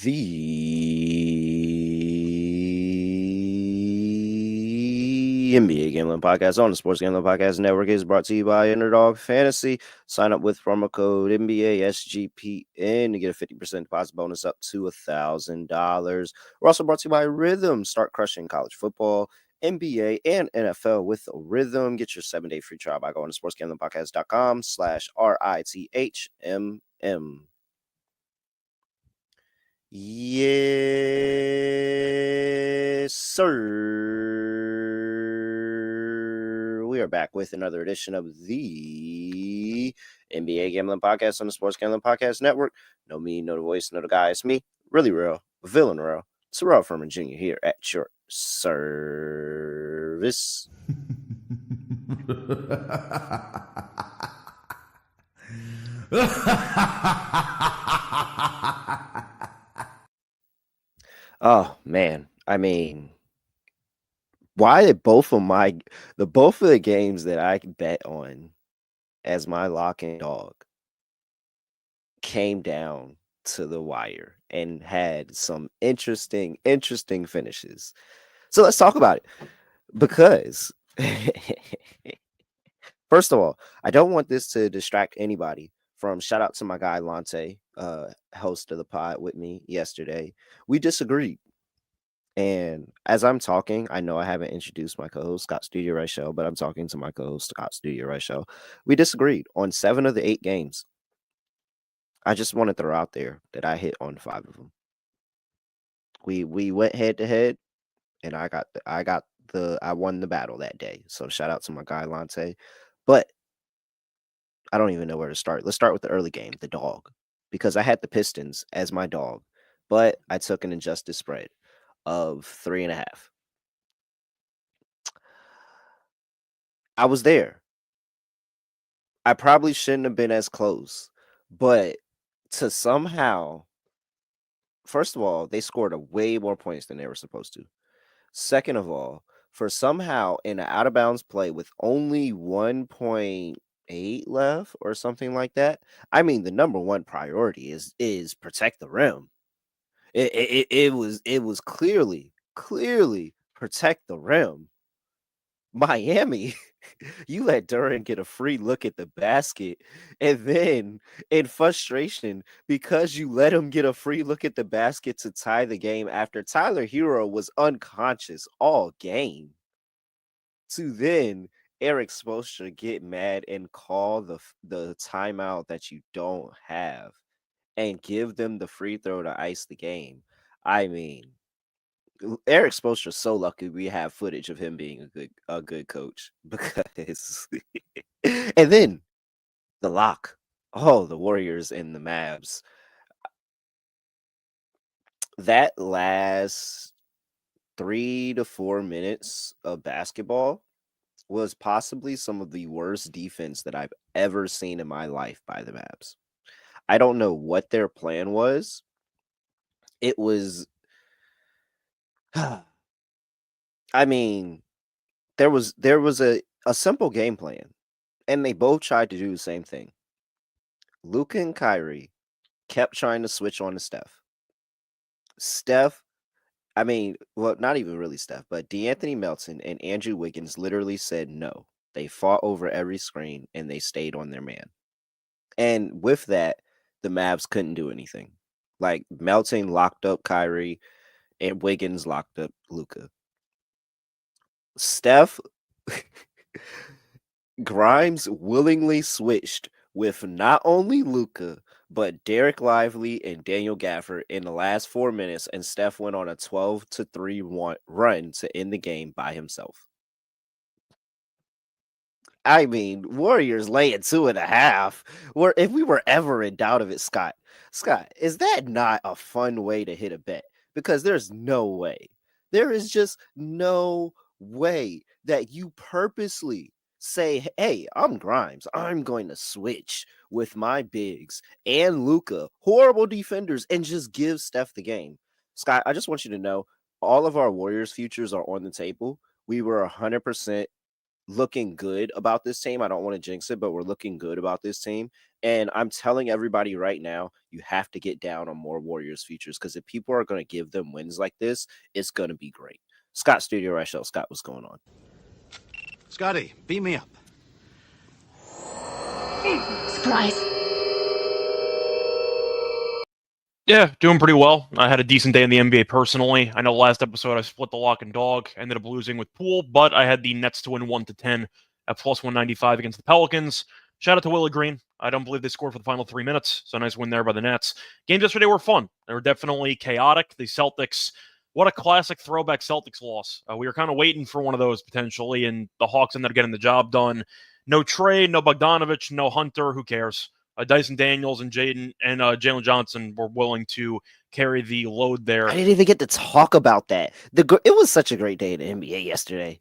The NBA Gambling Podcast on the Sports Gambling Podcast Network is brought to you by Underdog Fantasy. Sign up with promo code NBA SGPN to get a 50% deposit bonus up to $1,000. We're also brought to you by Rhythm. Start crushing college football, NBA, and NFL with a Rhythm. Get your 7-day free trial by going to sportsgamblingpodcast.com/RITHMM. Yes, sir. We are back with another edition of the NBA Gambling Podcast on the Sports Gambling Podcast Network. No me, no the voice, no the guy. It's me, really real, villain real. Terrell Furman Jr. here at your service. Oh man, I mean, why did both of the games that I bet on as my lock and dog came down to the wire and had some interesting finishes. So let's talk about it, because first of all, I don't want this to distract anybody from shout out to my guy Lonte, host of the pod with me yesterday. We disagreed. And as I'm talking, I know I haven't introduced my co-host Scott Studio Reichel, but I'm talking to my co-host Scott Studio Reichel. We disagreed on 7 of the 8 games. I just want to throw out there that I hit on 5 of them. We went head to head, and I won the battle that day. So shout out to my guy Lonte. But I don't even know where to start. Let's start with the early game, the dog, because I had the Pistons as my dog, but I took an adjusted spread of 3.5. I was there. I probably shouldn't have been as close, but to somehow, first of all, they scored a way more points than they were supposed to. Second of all, for somehow in an out of bounds play with only 1.8 left or something like that. I mean, the number one priority is protect the rim. It was clearly protect the rim. Miami, you let Durant get a free look at the basket, and then in frustration, because you let him get a free look at the basket to tie the game after Tyler Hero was unconscious all game, to then Eric Spoelstra get mad and call the timeout that you don't have and give them the free throw to ice the game. I mean, Eric Spoelstra is so lucky we have footage of him being a good coach, because and then the lock. Oh, the Warriors and the Mavs. That last 3 to 4 minutes of basketball was possibly some of the worst defense that I've ever seen in my life by the Mavs. I don't know what their plan was. It was I mean, there was a simple game plan, and they both tried to do the same thing. Luka and Kyrie kept trying to switch on to Steph. Not even really Steph, but DeAnthony Melton and Andrew Wiggins literally said no. They fought over every screen, and they stayed on their man. And with that, the Mavs couldn't do anything. Like, Melton locked up Kyrie, and Wiggins locked up Luka. Steph Grimes willingly switched with not only Luka, but Derek Lively and Daniel Gafford in the last 4 minutes, and Steph went on a 12-3 run to end the game by himself. I mean, Warriors laying 2.5. If we were ever in doubt of it, Scott, is that not a fun way to hit a bet? Because there is just no way that you purposely say, hey, I'm Grimes, I'm going to switch with my bigs and Luka, horrible defenders, and just give Steph the game. Scott, I just want you to know, all of our Warriors futures are on the table. We were 100% looking good about this team. I don't want to jinx it, but we're looking good about this team. And I'm telling everybody right now, you have to get down on more Warriors futures, because if people are going to give them wins like this, it's going to be great. Scott Studio Reichel. Scott, what's going on? Scotty, beam me up. Surprise. Yeah, doing pretty well. I had a decent day in the NBA personally. I know last episode I split the lock and dog. I ended up losing with Poole, but I had the Nets to win 1-10 at plus 195 against the Pelicans. Shout out to Willie Green. I don't believe they scored for the final 3 minutes, so nice win there by the Nets. Games yesterday were fun. They were definitely chaotic. The Celtics, what a classic throwback Celtics loss. We were kind of waiting for one of those potentially, and the Hawks ended up getting the job done. No trade, no Bogdanovich, no Hunter. Who cares? Dyson Daniels and Jalen Johnson were willing to carry the load there. I didn't even get to talk about that. It was such a great day in the NBA yesterday.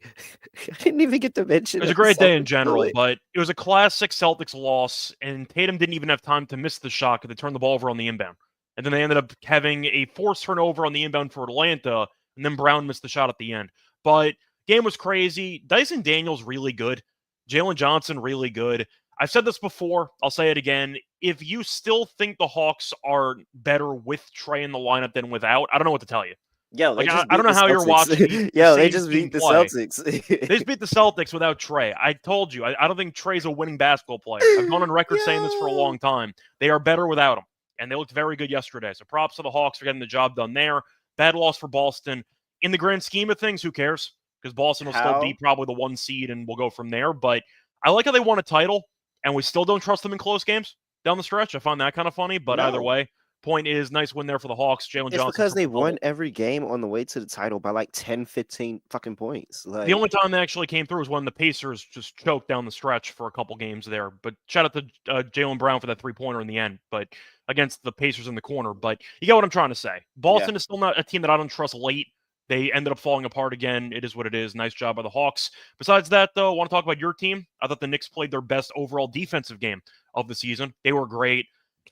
I didn't even get to mention it. It was a great day in general, but it was a classic Celtics loss, and Tatum didn't even have time to miss the shot because they turned the ball over on the inbound. And then they ended up having a forced turnover on the inbound for Atlanta, and then Brown missed the shot at the end. But game was crazy. Dyson Daniels really good. Jalen Johnson really good. I've said this before. I'll say it again. If you still think the Hawks are better with Trey in the lineup than without, I don't know what to tell you. Yo, like, I don't know how you're watching. Yo, they just beat the Celtics. They just beat the Celtics without Trey. I told you. I don't think Trey's a winning basketball player. I've gone on record saying this for a long time. They are better without him, and they looked very good yesterday. So props to the Hawks for getting the job done there. Bad loss for Boston. In the grand scheme of things, who cares? Because Boston will still be probably the 1 seed, and we'll go from there. But I like how they won a title. And we still don't trust them in close games down the stretch. I find that kind of funny, but either way, point is, nice win there for the Hawks. Jalen Johnson. It's because they won every game on the way to the title by like 10, 15 fucking points. Like, the only time they actually came through was when the Pacers just choked down the stretch for a couple games there. But shout out to Jaylen Brown for that three-pointer in the end, but against the Pacers in the corner. But you get what I'm trying to say. Boston is still not a team that I don't trust late. They ended up falling apart again. It is what it is. Nice job by the Hawks. Besides that, though, I want to talk about your team. I thought the Knicks played their best overall defensive game of the season. They were great.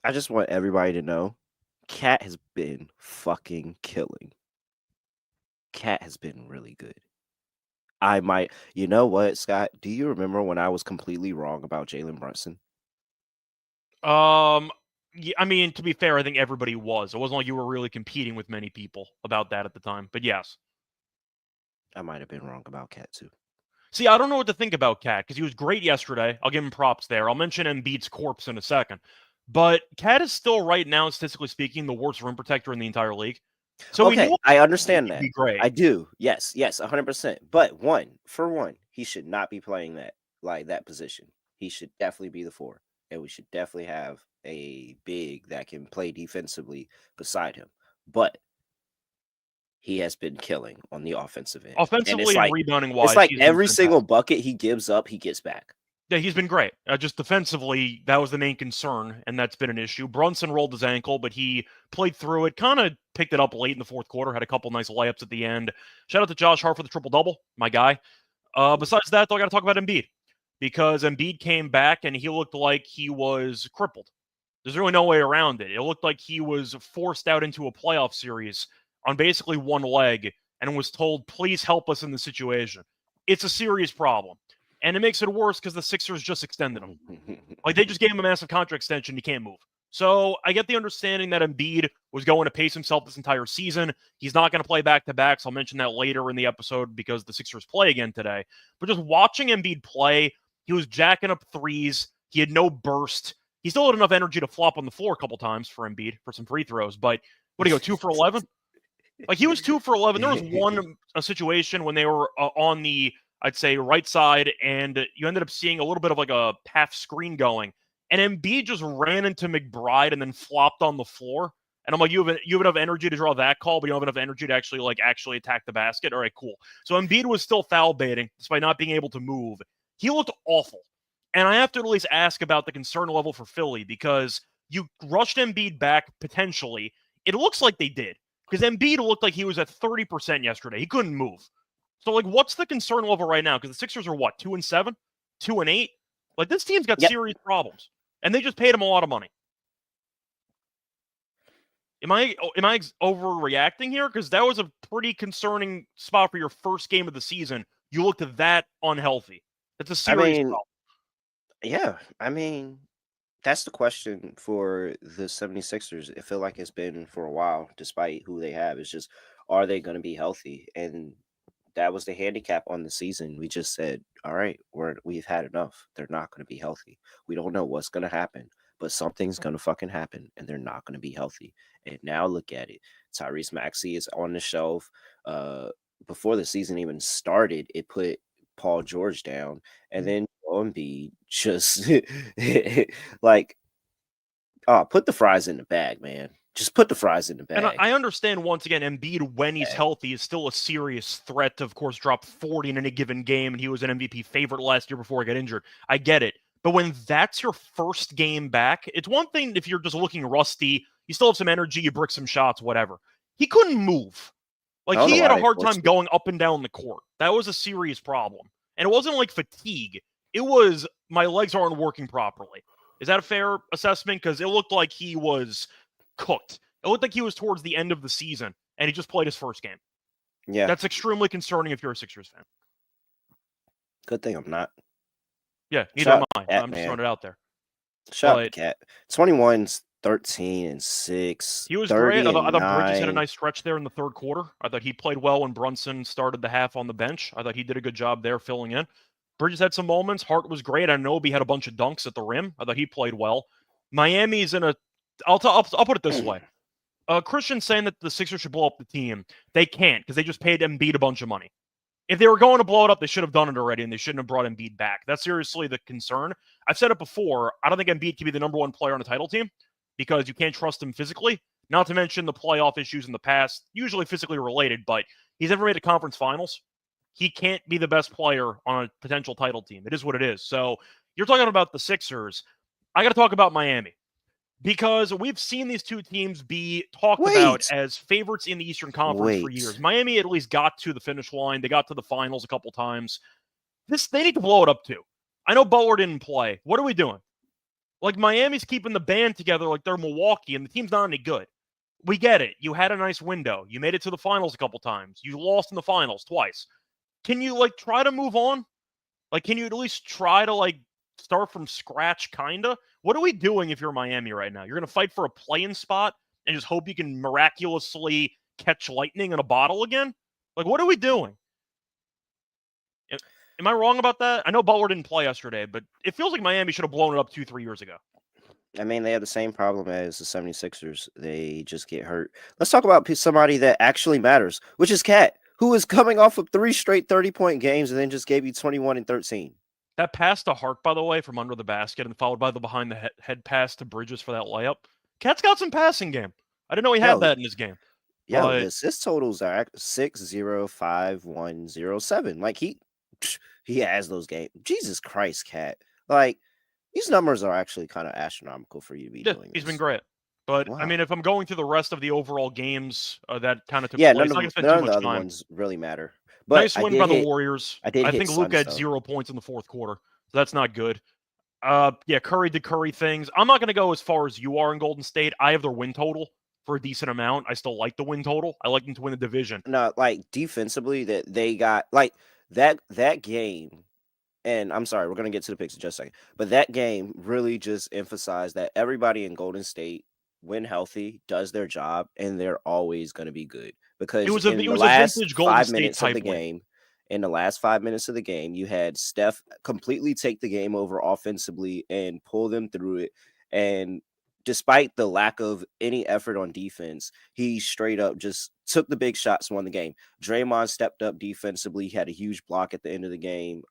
I just want everybody to know, Cat has been fucking killing. Cat has been really good. You know what, Scott? Do you remember when I was completely wrong about Jalen Brunson? Yeah, I mean, to be fair, I think everybody was. It wasn't like you were really competing with many people about that at the time. But yes. I might have been wrong about Cat, too. See, I don't know what to think about Cat, because he was great yesterday. I'll give him props there. I'll mention Embiid's corpse in a second. But Cat is still, right now, statistically speaking, the worst rim protector in the entire league. So okay, I understand that. Be great. I do. Yes, 100%. But for one, he should not be playing that position. He should definitely be the 4. And we should definitely have a big that can play defensively beside him. But he has been killing on the offensive end. Offensively and rebounding wise. It's like every single bucket he gives up, he gets back. Yeah, he's been great. Just defensively, that was the main concern, and that's been an issue. Brunson rolled his ankle, but he played through it, kind of picked it up late in the fourth quarter, had a couple nice layups at the end. Shout out to Josh Hart for the triple-double, my guy. Besides that, though, I got to talk about Embiid. Because Embiid came back and he looked like he was crippled. There's really no way around it. It looked like he was forced out into a playoff series on basically one leg and was told, please help us in the situation. It's a serious problem. And it makes it worse because the Sixers just extended him. Like, they just gave him a massive contract extension. He can't move. So I get the understanding that Embiid was going to pace himself this entire season. He's not going to play back-to-backs. I'll mention that later in the episode because the Sixers play again today. But just watching Embiid play, he was jacking up threes. He had no burst. He still had enough energy to flop on the floor a couple times for Embiid for some free throws. But what do you go, 2 for 11? Like, he was 2 for 11. There was a situation when they were on the, I'd say, right side, and you ended up seeing a little bit of like a half screen going. And Embiid just ran into McBride and then flopped on the floor. And I'm like, you have enough energy to draw that call, but you don't have enough energy to actually attack the basket. All right, cool. So Embiid was still foul baiting despite not being able to move. He looked awful. And I have to at least ask about the concern level for Philly because you rushed Embiid back potentially. It looks like they did because Embiid looked like he was at 30% yesterday. He couldn't move. So, like, what's the concern level right now? Because the Sixers are what, 2-7, 2-8? Like, this team's got serious problems, and they just paid him a lot of money. Am I overreacting here? Because that was a pretty concerning spot for your first game of the season. You looked that unhealthy. That's a serious mean, problem. yeah, that's the question for the 76ers. I feel like it's been for a while, despite who they have. It's just, are they going to be healthy? And that was the handicap on the season. We just said, all right, we've had enough. They're not going to be healthy. We don't know what's going to happen, but something's going to fucking happen, and they're not going to be healthy. And now look at it. Tyrese Maxey is on the shelf. Before the season even started, it put Paul George down, and then Embiid just like, oh, put the fries in the bag, man. Just put the fries in the And bag. I understand, once again, Embiid, when he's Bag. healthy, is still a serious threat to, of course, drop 40 in any given game, and he was an MVP favorite last year before he got injured. I get it. But when that's your first game back, it's one thing if you're just looking rusty, you still have some energy, you brick some shots, whatever. He couldn't move. I Like, don't know he had why a they hard forced time it. going up and down the court. That was a serious problem. And it wasn't like fatigue. It was, my legs aren't working properly. Is that a fair assessment? Because it looked like he was cooked. It looked like he was towards the end of the season, and he just played his first game. Yeah, That's extremely concerning if you're a Sixers fan. good thing I'm not. Yeah, neither Shout am out I. to Cat, I'm just man. throwing it out there. Shout out to But Cat. 21's 13 and 6. he was great. 30 I and thought Bridges had a 9. nice stretch there in the third quarter. I thought he played well when Brunson started the half on the bench. I thought he did a good job there filling in. Bridges had some moments. Hart was great. Anunoby had a bunch of dunks at the rim. I thought he played well. Miami's in a. I'll put it this way. Christian saying that the Sixers should blow up the team. They can't, because they just paid Embiid a bunch of money. If they were going to blow it up, they should have done it already, and they shouldn't have brought Embiid back. That's seriously the concern. I've said it before. I don't think Embiid can be the number one player on a title team because you can't trust him physically. Not to mention the playoff issues in the past, usually physically related, but he's never made a conference finals. He can't be the best player on a potential title team. It is what it is. So you're talking about the Sixers. I got to talk about Miami, because we've seen these two teams be talked about Wait. as favorites in the Eastern Conference for years. Miami at least got to the finish line. They got to the finals a couple times. They need to blow it up too. I know Butler didn't play. What are we doing? Like, Miami's keeping the band together like they're Milwaukee, and the team's not any good. We get it. You had a nice window. You made it to the finals a couple times. You lost in the finals twice. Can you, try to move on? Can you at least try to, start from scratch, kinda? What are we doing if you're Miami right now? You're going to fight for a play-in spot and just hope you can miraculously catch lightning in a bottle again? What are we doing? Am I wrong about that? I know Butler didn't play yesterday, but it feels like Miami should have blown it up 2-3 years ago. They have the same problem as the 76ers. They just get hurt. Let's talk about somebody that actually matters, which is Cat, who is coming off of 3 straight 30-point games and then just gave you 21 and 13. That pass to Hart, by the way, from under the basket, and followed by the behind the head pass to Bridges for that layup. Cat's got some passing game. I didn't know he had that in his game. The assist totals are 6, 0, 5, 1, 0, 7. He has those games. Jesus Christ, Cat. These numbers are actually kind of astronomical for you to be doing He's this. been great. But, Wow. if I'm going through the rest of the overall games that kind of took Yeah, place, none I can of spend the too much other time. ones really matter. But Nice win by the Warriors. I think Luka had Suns, 0 points in the fourth quarter. So that's not good. Curry did Curry things. I'm not going to go as far as you are in Golden State. I have their win total for a decent amount. I still like the win total. I like them to win the division. No, defensively, that they got that game. And I'm sorry, we're going to get to the picks in just a second. But that game really just emphasized that everybody in Golden State, when healthy, does their job, and they're always going to be good. Because It was in a the last vintage Golden 5 State minutes of the type win. game, you had Steph completely take the game over offensively and pull them through it. And despite the lack of any effort on defense, he straight up just took the big shots and won the game. Draymond stepped up defensively, had a huge block at the end of the game.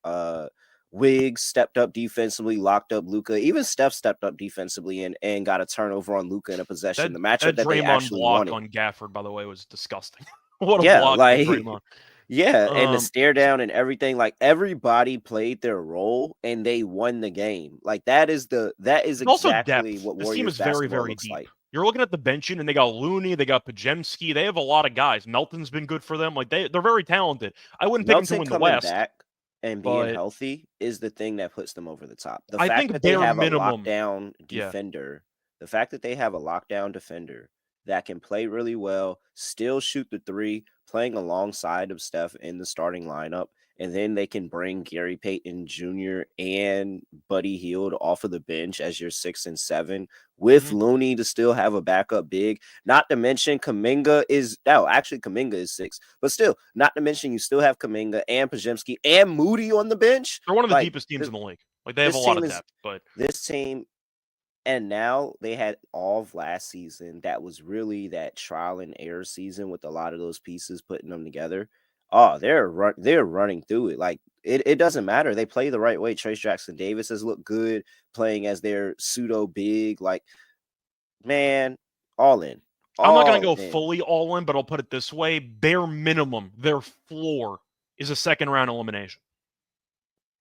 Wiggs stepped up defensively, locked up Luka. Even Steph stepped up defensively and got a turnover on Luka in a possession. The matchup that they Draymond actually block wanted. on Gafford, by the way, was disgusting. What a block by Draymond. Yeah, and the stare down and everything. Everybody played their role and they won the game. That is exactly what This team Warriors is very, basketball very looks deep. like. You're looking at the bench unit, and they got Looney, they got Pajemski, they have a lot of guys. Melton's been good for them. They're very talented. I wouldn't pick them to win the West. Back and being healthy is the thing that puts them over the top. The fact that they have a lockdown defender, the fact that they have a lockdown defender that can play really well, still shoot the three, playing alongside of Steph in the starting lineup. And then they can bring Gary Payton Jr. and Buddy Hield off of the bench as your 6 and 7 with Looney to still have a backup big. Not to mention Kuminga is Kuminga is 6, but still, not to mention you still have Kuminga and Podziemski and Moody on the bench. They're one of the deepest teams in the league. Like, they have a lot of depth, but this team. And now they had all of last season. That was really that trial and error season with a lot of those pieces, putting them together. Oh, they're running through it. Like it doesn't matter. They play the right way. Trace Jackson Davis has looked good playing as their pseudo big. Like, man, all in. I'm not going to go fully all in, but I'll put it this way. Bare minimum, their floor is a second round elimination.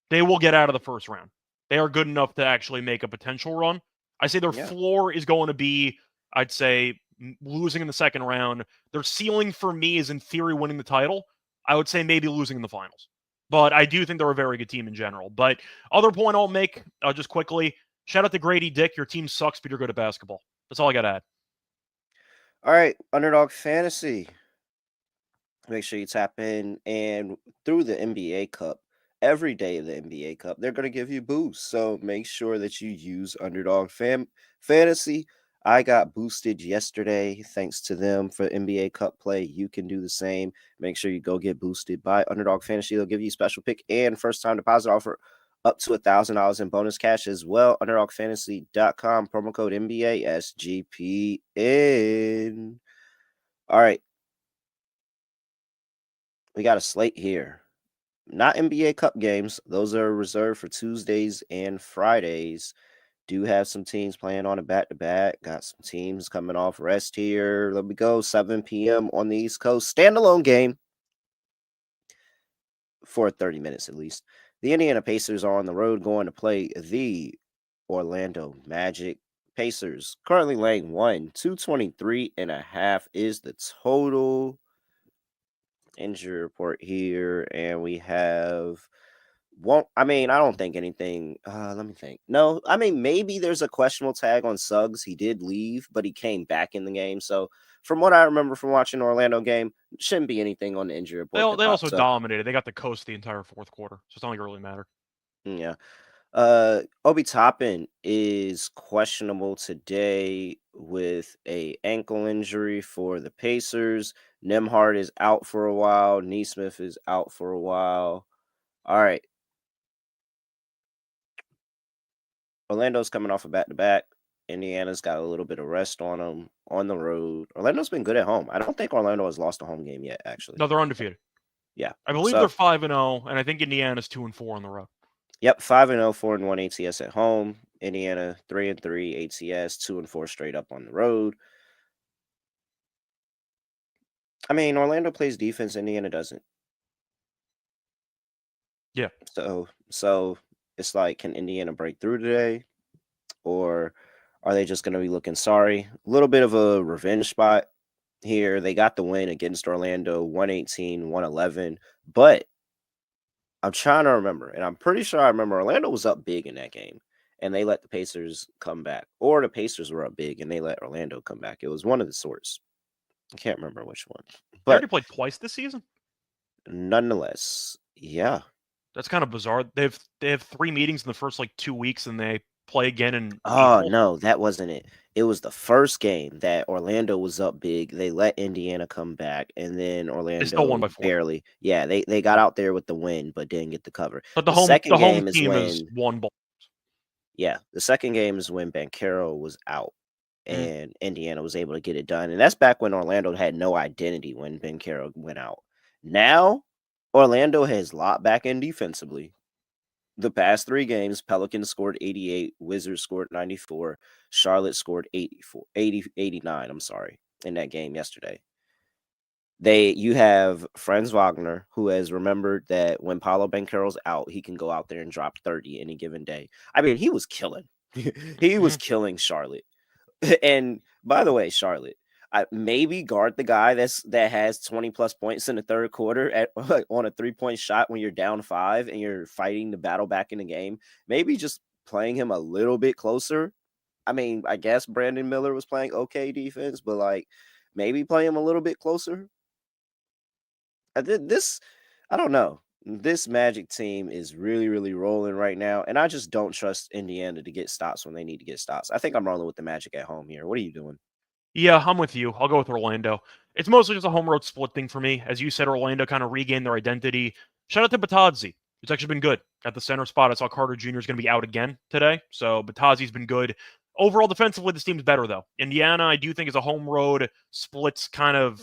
They will get out of the first round. They are good enough to actually make a potential run. I say their floor is going to be, I'd say, losing in the second round. Their ceiling for me is, in theory, winning the title. I would say maybe losing in the finals. But I do think they're a very good team in general. But other point I'll make, just quickly, shout out to Grady Dick. Your team sucks, but you're good at basketball. That's all I got to add. All right, Underdog Fantasy. Make sure you tap in, and through the NBA Cup, every day of the NBA Cup, they're going to give you boosts. So make sure that you use Underdog Fantasy. I got boosted yesterday thanks to them for NBA Cup play. You can do the same. Make sure you go get boosted by Underdog Fantasy. They'll give you a special pick and first-time deposit offer up to $1,000 in bonus cash as well. UnderdogFantasy.com, promo code NBA SGPN. All right. We got a slate here. Not NBA Cup games. Those are reserved for Tuesdays and Fridays. Do have some teams playing on a back-to-back. Got some teams coming off rest here. Let me go. 7 p.m. on the East Coast. Standalone game for 30 minutes at least. The Indiana Pacers are on the road going to play the Orlando Magic. Pacers currently laying 223.5 is the total. Injury report here, and we have I don't think anything. Let me think. No, maybe there's a questionable tag on Suggs. He did leave, but he came back in the game. So from what I remember from watching the Orlando game, shouldn't be anything on the injury report. They also dominated. They got the coast the entire fourth quarter, so it's not like it really mattered. Yeah. Obi Toppin is questionable today with a ankle injury for the Pacers. Nembhard is out for a while. Neesmith is out for a while. All right. Orlando's coming off a back-to-back. Indiana's got a little bit of rest on them on the road. Orlando's been good at home. I don't think Orlando has lost a home game yet, actually. No, they're undefeated. Yeah. I believe they're 5-0, and I think Indiana's 2-4 on the road. Yep, 5-0, 4-1 ATS at home. Indiana 3-3 ATS, 2-4 straight up on the road. Orlando plays defense, Indiana doesn't. Yeah. So it's like, can Indiana break through today? Or are they just going to be looking sorry? A little bit of a revenge spot here. They got the win against Orlando, 118-111. But I'm trying to remember, and I'm pretty sure I remember Orlando was up big in that game, and they let the Pacers come back. Or the Pacers were up big, and they let Orlando come back. It was one of the sorts. I can't remember which one. But they already played twice this season? Nonetheless, yeah. That's kind of bizarre. They have 3 meetings in the first 2 weeks, and they play again in April. No, that wasn't it. It was the first game that Orlando was up big. They let Indiana come back, and then Orlando still won by 4. Barely. Yeah, they got out there with the win, but didn't get the cover. But the home team is one ball. Yeah, the second game is when Banchero was out, and Indiana was able to get it done. And that's back when Orlando had no identity when Banchero went out. Now, Orlando has locked back in defensively. The past 3 games, Pelicans scored 88, Wizards scored 94, Charlotte scored 89, in that game yesterday. You have Franz Wagner, who has remembered that when Paolo Banchero's out, he can go out there and drop 30 any given day. He was killing. He was killing Charlotte. And by the way, Charlotte, maybe guard the guy that has 20 plus points in the third quarter on a 3-point shot when you're down 5 and you're fighting to battle back in the game. Maybe just playing him a little bit closer I mean, I guess Brandon Miller was playing okay defense, but like maybe play him a little bit closer. I don't know. This Magic team is really, really rolling right now, and I just don't trust Indiana to get stops when they need to get stops. I think I'm rolling with the Magic at home here. What are you doing? Yeah, I'm with you. I'll go with Orlando. It's mostly just a home road split thing for me. As you said, Orlando kind of regained their identity. Shout out to Batadzi. It's actually been good at the center spot. I saw Carter Jr. is going to be out again today, so Batadzi's been good. Overall, defensively, this team's better, though. Indiana, I do think, is a home road splits kind of,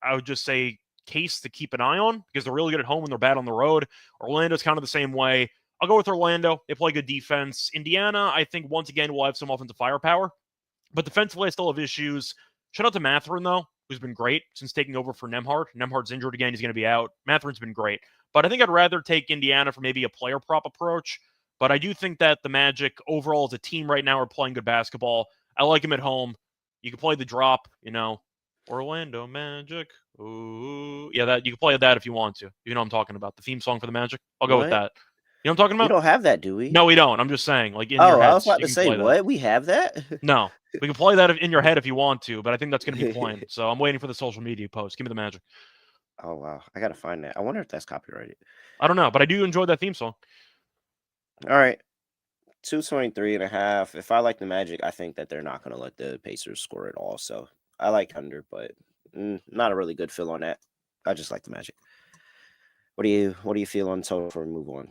I would just say, case to keep an eye on because they're really good at home and they're bad on the road. Orlando's kind of the same way. I'll go with Orlando. They play good defense. Indiana, I think, once again, will have some offensive firepower. But defensively, I still have issues. Shout out to Mathurin, though, who's been great since taking over for Nembhard. Nembhard's injured again. He's going to be out. Mathurin's been great. But I think I'd rather take Indiana for maybe a player prop approach. But I do think that the Magic overall as a team right now are playing good basketball. I like them at home. You can play the drop, Orlando Magic. Ooh. Yeah, that you can play that if you want to. You know what I'm talking about. The theme song for the Magic. I'll go with What? that. You know what I'm talking We about? don't have that, do we? No, we don't. I'm just saying, like in your Oh, I heads, was about you to can say, play that. what? We have that? No, we can play that in your head if you want to, but I think that's going to be plain. So I'm waiting for the social media post. Give me the Magic. Oh, wow. I got to find that. I wonder if that's copyrighted. I don't know, but I do enjoy that theme song. All right. 223.5. If I like the Magic, I think that they're not going to let the Pacers score at all. So I like under, but not a really good feel on that. I just like the Magic. What do you feel on total for a move on?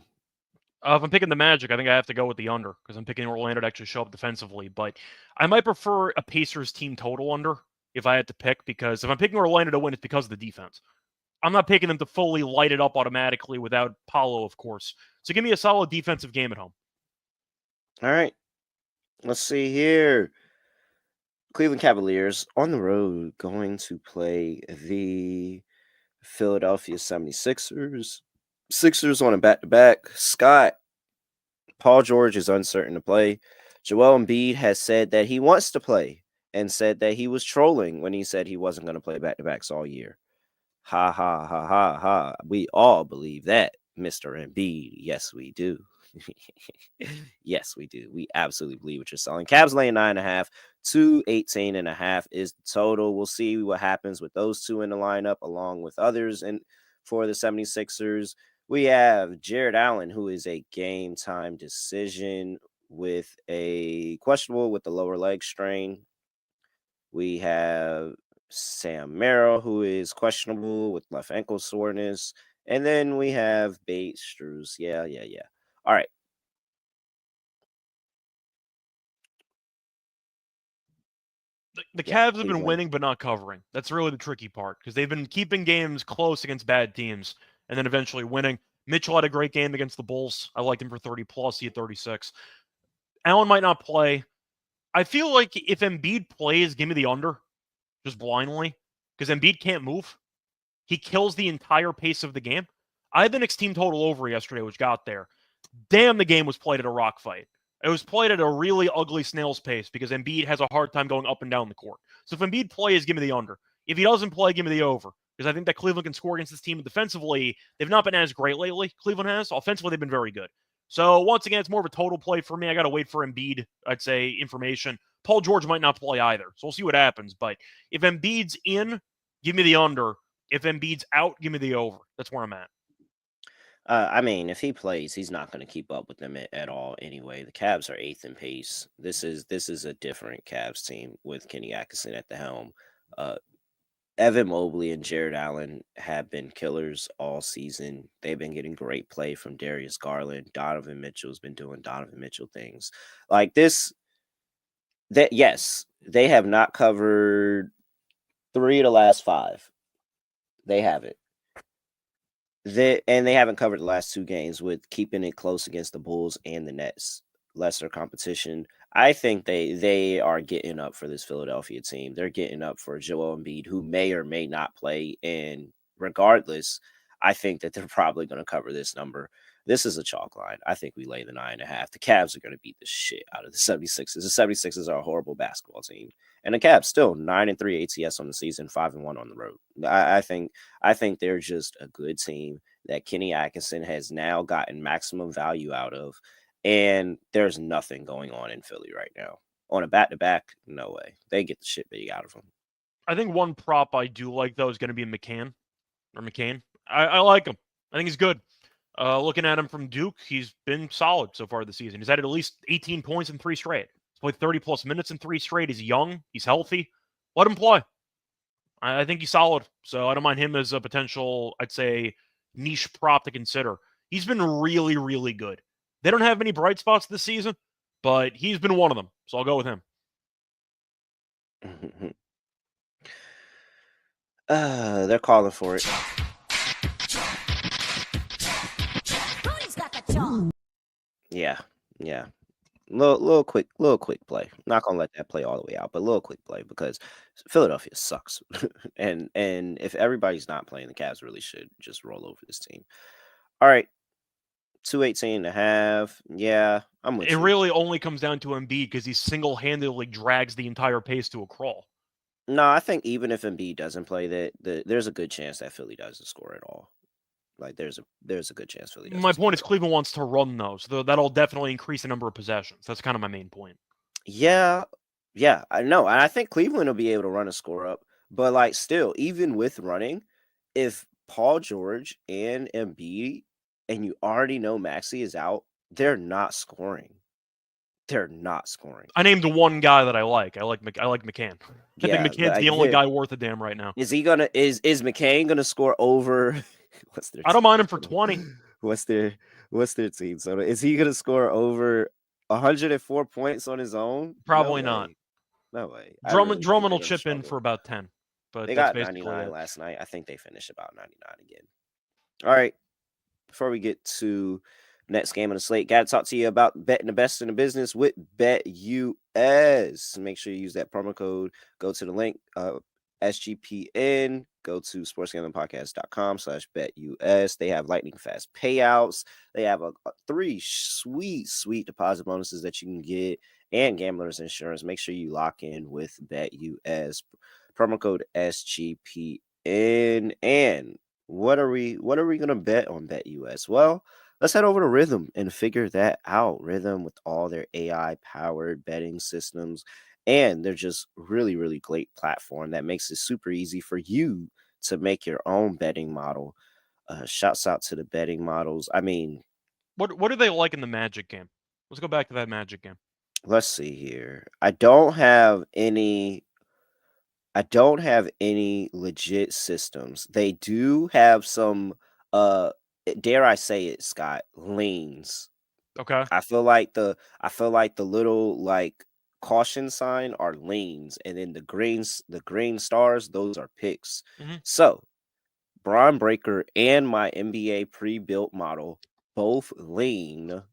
If I'm picking the Magic, I think I have to go with the under because I'm picking Orlando to actually show up defensively. But I might prefer a Pacers team total under if I had to pick because if I'm picking Orlando to win, it's because of the defense. I'm not picking them to fully light it up automatically without Paolo, of course. So give me a solid defensive game at home. All right. Let's see here. Cleveland Cavaliers on the road going to play the Philadelphia 76ers. Sixers on a back-to-back. Scott, Paul George is uncertain to play. Joel Embiid has said that he wants to play and said that he was trolling when he said he wasn't going to play back-to-backs all year. Ha, ha, ha, ha, ha. We all believe that, Mr. Embiid. Yes, we do. Yes, we do. We absolutely believe what you're selling. Cavs laying 9.5. 218.5 is the total. We'll see what happens with those two in the lineup along with others. And for the 76ers, we have Jared Allen, who is a game time decision with a questionable with the lower leg strain. We have Sam Merrill, who is questionable with left ankle soreness. And then we have Bates Strus. Yeah. All right. The Cavs have been Cleveland. winning but not covering. That's really the tricky part because they've been keeping games close against bad teams and then eventually winning. Mitchell had a great game against the Bulls. I liked him for 30 plus. He had 36. Allen might not play. I feel like if Embiid plays, give me the under just blindly because Embiid can't move. He kills the entire pace of the game. I had the Knicks team total over yesterday, which got there. Damn, the game was played at a rock fight. It was played at a really ugly snail's pace because Embiid has a hard time going up and down the court. So if Embiid plays, give me the under. If he doesn't play, give me the over. Because I think that Cleveland can score against this team. Defensively, they've not been as great lately. Cleveland has. Offensively, they've been very good. So once again, it's more of a total play for me. I got to wait for Embiid, I'd say, information. Paul George might not play either. So we'll see what happens. But if Embiid's in, give me the under. If Embiid's out, give me the over. That's where I'm at. I mean, if he plays, he's not going to keep up with them at all anyway. The Cavs are 8th in pace. This is a different Cavs team with Kenny Atkinson at the helm. Evan Mobley and Jared Allen have been killers all season. They've been getting great play from Darius Garland. Donovan Mitchell's been doing Donovan Mitchell things. Like this, yes, they have not covered 3 of the last 5. They haven't. They haven't covered the last 2 games with keeping it close against the Bulls and the Nets. Lesser competition. I think they are getting up for this Philadelphia team. They're getting up for Joel Embiid, who may or may not play. And regardless, I think that they're probably going to cover this number. This is a chalk line. I think we lay the 9.5. The Cavs are going to beat the shit out of the 76ers. The 76ers are a horrible basketball team. And the Cavs still 9-3 ATS on the season, 5-1 on the road. I think they're just a good team that Kenny Atkinson has now gotten maximum value out of. And there's nothing going on in Philly right now. On a back-to-back, no way. They get the shit big out of him. I think one prop I do like, though, is going to be McCain. I like him. I think he's good. Looking at him from Duke, he's been solid so far this season. He's had at least 18 points in 3 straight. He's played 30-plus minutes in 3 straight. He's young. He's healthy. Let him play. I think he's solid. So I don't mind him as a potential, I'd say, niche prop to consider. He's been really, really good. They don't have many bright spots this season, but he's been one of them. So I'll go with him. They're calling for it. Yeah. Little quick play. Not gonna let that play all the way out, but little quick play because Philadelphia sucks. and if everybody's not playing, the Cavs really should just roll over this team. All right. 218.5. Yeah, I'm with you. It really only comes down to Embiid because he single-handedly drags the entire pace to a crawl. No, I think even if Embiid doesn't play, there's a good chance that Philly doesn't score at all. Like there's a good chance Philly doesn't. My point is Cleveland wants to run those, so that'll definitely increase the number of possessions. That's kind of my main point. Yeah, I know. And I think Cleveland will be able to run a score up, but like still, even with running, if Paul George and Embiid and you already know Maxey is out, they're not scoring. I named one guy that I like. I like McCann. I think McCann's the only guy worth a damn right now. Is McCain gonna score over? What's their? I don't mind him for 20. What's their team? So is he gonna score over 104 points on his own? Probably not. No way. Drummond will chip in for about 10. But they that's got 99 last night. I think they finished about 99 again. All right. Before we get to next game on the slate, got to talk to you about betting the best in the business with BetUS. Make sure you use that promo code. Go to the link, SGPN. Go to sportsgamblingpodcast.com/BetUS. They have lightning fast payouts. They have 3 sweet deposit bonuses that you can get and gamblers insurance. Make sure you lock in with BetUS. Promo code SGPN. And what are we going to bet on BetUS? Well, let's head over to Rhythm and figure that out. Rhythm with all their AI-powered betting systems, and they're just really, really great platform that makes it super easy for you to make your own betting model. Shouts out to the betting models. I mean, what are they like in the Magic game? Let's go back to that Magic game. Let's see here. I don't have any legit systems. They do have some dare I say it, Scott, leans. Okay. I feel like the little like caution sign are leans, and then the green stars, those are picks. Mm-hmm. So Braun Breaker and my NBA pre-built model both lean.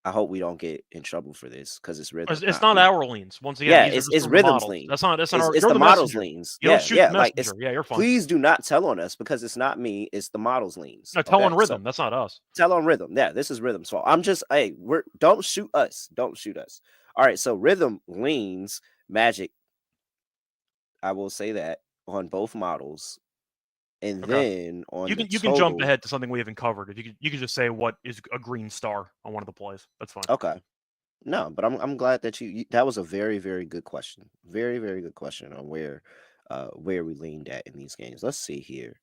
I hope we don't get in trouble for this because it's Rhythm. It's not our leans. Once again, it's Rhythm's leans. That's not our. It's the model's leans. You don't shoot the messenger. Yeah, you're fine. Please do not tell on us because it's not me. It's the model's leans. No, tell on Rhythm. That's not us. Tell on Rhythm. Yeah, this is Rhythm's fault. I'm just don't shoot us. Don't shoot us. All right, so Rhythm leans Magic. I will say that on both models. And then on you can jump ahead to something we haven't covered. If you could just say what is a green star on one of the plays. That's fine. Okay. No, but I'm glad that you that was a very, very good question. Very, very good question on where we leaned at in these games. Let's see here.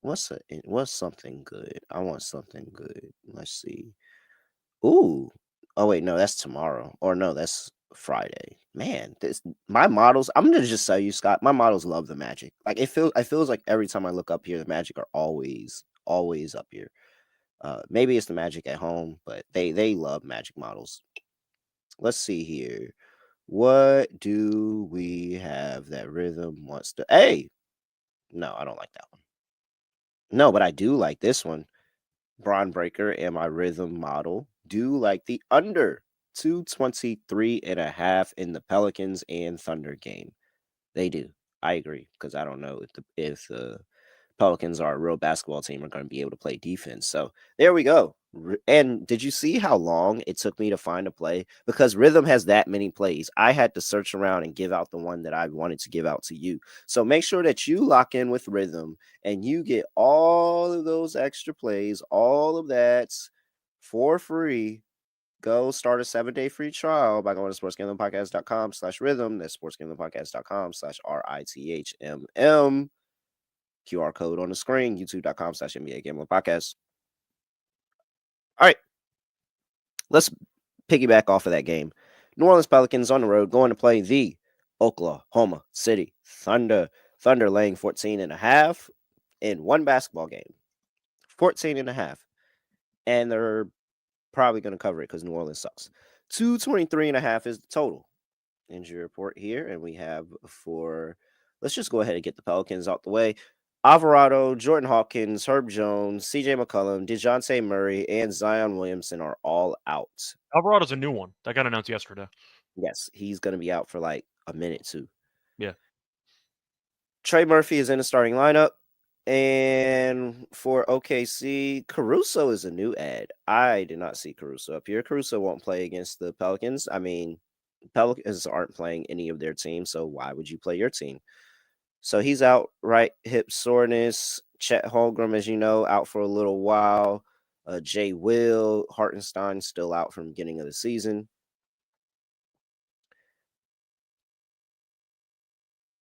What's something good? I want something good. Let's see. Ooh. Oh wait, no, that's tomorrow. Or no, that's Friday. Man, my models, I'm gonna just tell you, Scott, my models love the Magic. Like it feels like every time I look up here, the Magic are always up here. Maybe it's the Magic at home, but they love Magic models. Let's see here. What do we have that Rhythm wants to? Hey, no, I don't like that one. No, but I do like this one. Braun Breaker and my Rhythm model do like the under 223.5 in the Pelicans and Thunder game. They do. I agree because I don't know if the Pelicans are a real basketball team are going to be able to play defense. So there we go. And did you see how long it took me to find a play? Because Rhythm has that many plays. I had to search around and give out the one that I wanted to give out to you. So make sure that you lock in with Rhythm and you get all of those extra plays, all of that for free go start a 7-day free trial by going to sportsgamblingpodcast.com/rhythm. That's sportsgamblingpodcast.com/RITHMM. QR code on the screen, youtube.com/NBA Gambling Podcast. All right. Let's piggyback off of that game. New Orleans Pelicans on the road going to play the Oklahoma City Thunder. Thunder laying 14.5 in one basketball game. 14.5. And they're probably going to cover it because New Orleans sucks. 223.5 is the total. Injury report here. And we have let's just go ahead and get the Pelicans out the way. Alvarado, Jordan Hawkins, Herb Jones, CJ McCollum, DeJounte Murray, and Zion Williamson are all out. Alvarado's a new one. That got announced yesterday. Yes, he's going to be out for like a minute too. Yeah. Trey Murphy is in the starting lineup. And for OKC, Caruso is a new ad. I did not see Caruso up here. Caruso won't play against the Pelicans. I mean, Pelicans aren't playing any of their teams, so why would you play your team? So he's out, right hip soreness. Chet Holmgren, as you know, out for a little while. Jay Will, Hartenstein still out from the beginning of the season.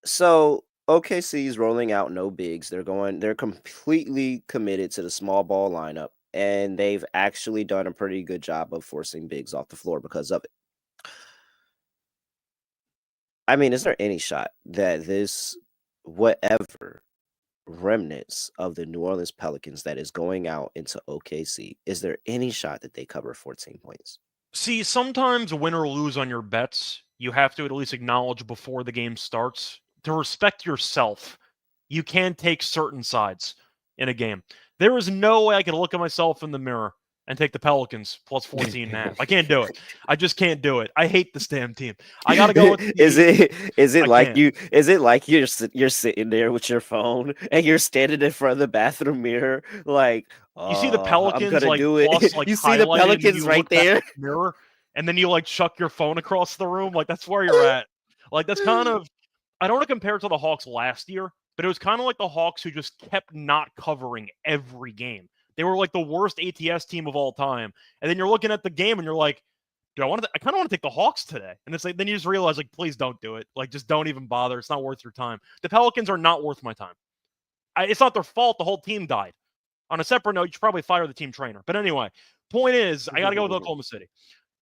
So OKC is rolling out no bigs. They're completely committed to the small ball lineup, and they've actually done a pretty good job of forcing bigs off the floor because of it. I mean, is there any shot that whatever remnants of the New Orleans Pelicans that is going out into OKC, is there any shot that they cover 14 points? See, sometimes win or lose on your bets, you have to at least acknowledge before the game starts. To respect yourself, you can take certain sides in a game. There is no way I can look at myself in the mirror and take the Pelicans plus 14.5. I can't do it. I just can't do it. I hate this damn team. I gotta go with Is it like you're sitting there with your phone and you're standing in front of the bathroom mirror like, you see the Pelicans I'm gonna like do it. plus, like You see the highlighted, Pelicans right there, the mirror, and then you like chuck your phone across the room. Like that's where you're at. Like that's kind of. I don't want to compare it to the Hawks last year, but it was kind of like the Hawks who just kept not covering every game. They were like the worst ATS team of all time. And then you're looking at the game and you're like, dude, I kind of want to take the Hawks today. And it's like, then you just realize, like, please don't do it. Like, just don't even bother. It's not worth your time. The Pelicans are not worth my time. It's not their fault. The whole team died. On a separate note, you should probably fire the team trainer. But anyway, point is, I got to go with Oklahoma City.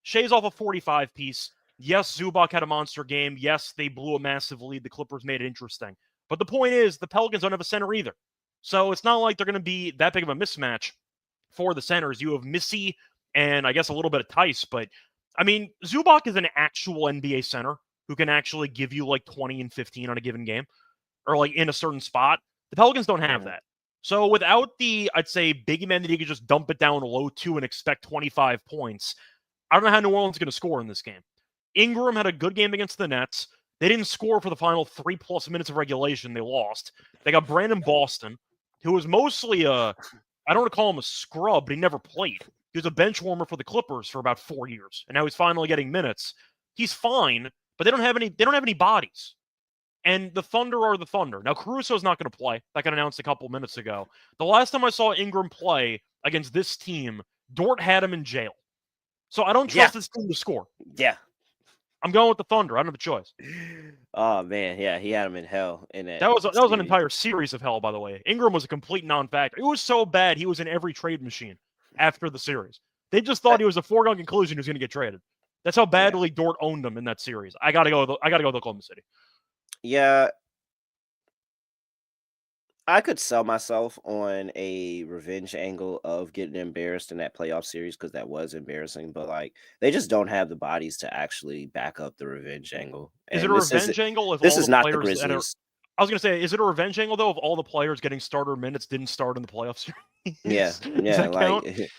Shea's off a 45 piece. Yes, Zubac had a monster game. Yes, they blew a massive lead. The Clippers made it interesting. But the point is, the Pelicans don't have a center either. So it's not like they're going to be that big of a mismatch for the centers. You have Missy and I guess a little bit of Tice. But, I mean, Zubac is an actual NBA center who can actually give you like 20 and 15 on a given game or like in a certain spot. The Pelicans don't have that. So without the, I'd say, big man that you could just dump it down low to and expect 25 points, I don't know how New Orleans is going to score in this game. Ingram had a good game against the Nets. They didn't score for the final 3+ minutes of regulation. They lost. They got Brandon Boston, who was mostly I don't want to call him a scrub, but he never played. He was a bench warmer for the Clippers for about 4 years, and now he's finally getting minutes. He's fine, but they don't have any bodies. And the Thunder are the Thunder. Now, Caruso's not going to play. That got announced a couple minutes ago. The last time I saw Ingram play against this team, Dort had him in jail. So I don't trust this team to score. Yeah. I'm going with the Thunder. I don't have a choice. Oh man, yeah, he had him in hell in that. That was an entire series of hell, by the way. Ingram was a complete non-factor. It was so bad he was in every trade machine after the series. They just thought he was a foregone conclusion he was going to get traded. That's how badly Dort owned him in that series. I gotta go with Oklahoma City. Yeah, I could sell myself on a revenge angle of getting embarrassed in that playoff series because that was embarrassing. But like, they just don't have the bodies to actually back up the revenge angle. Is it a revenge angle? If this all is the not the players Grizzlies. I was going to say, is it a revenge angle though? If all the players getting starter minutes didn't start in the playoff series? Yeah, Does that count? like.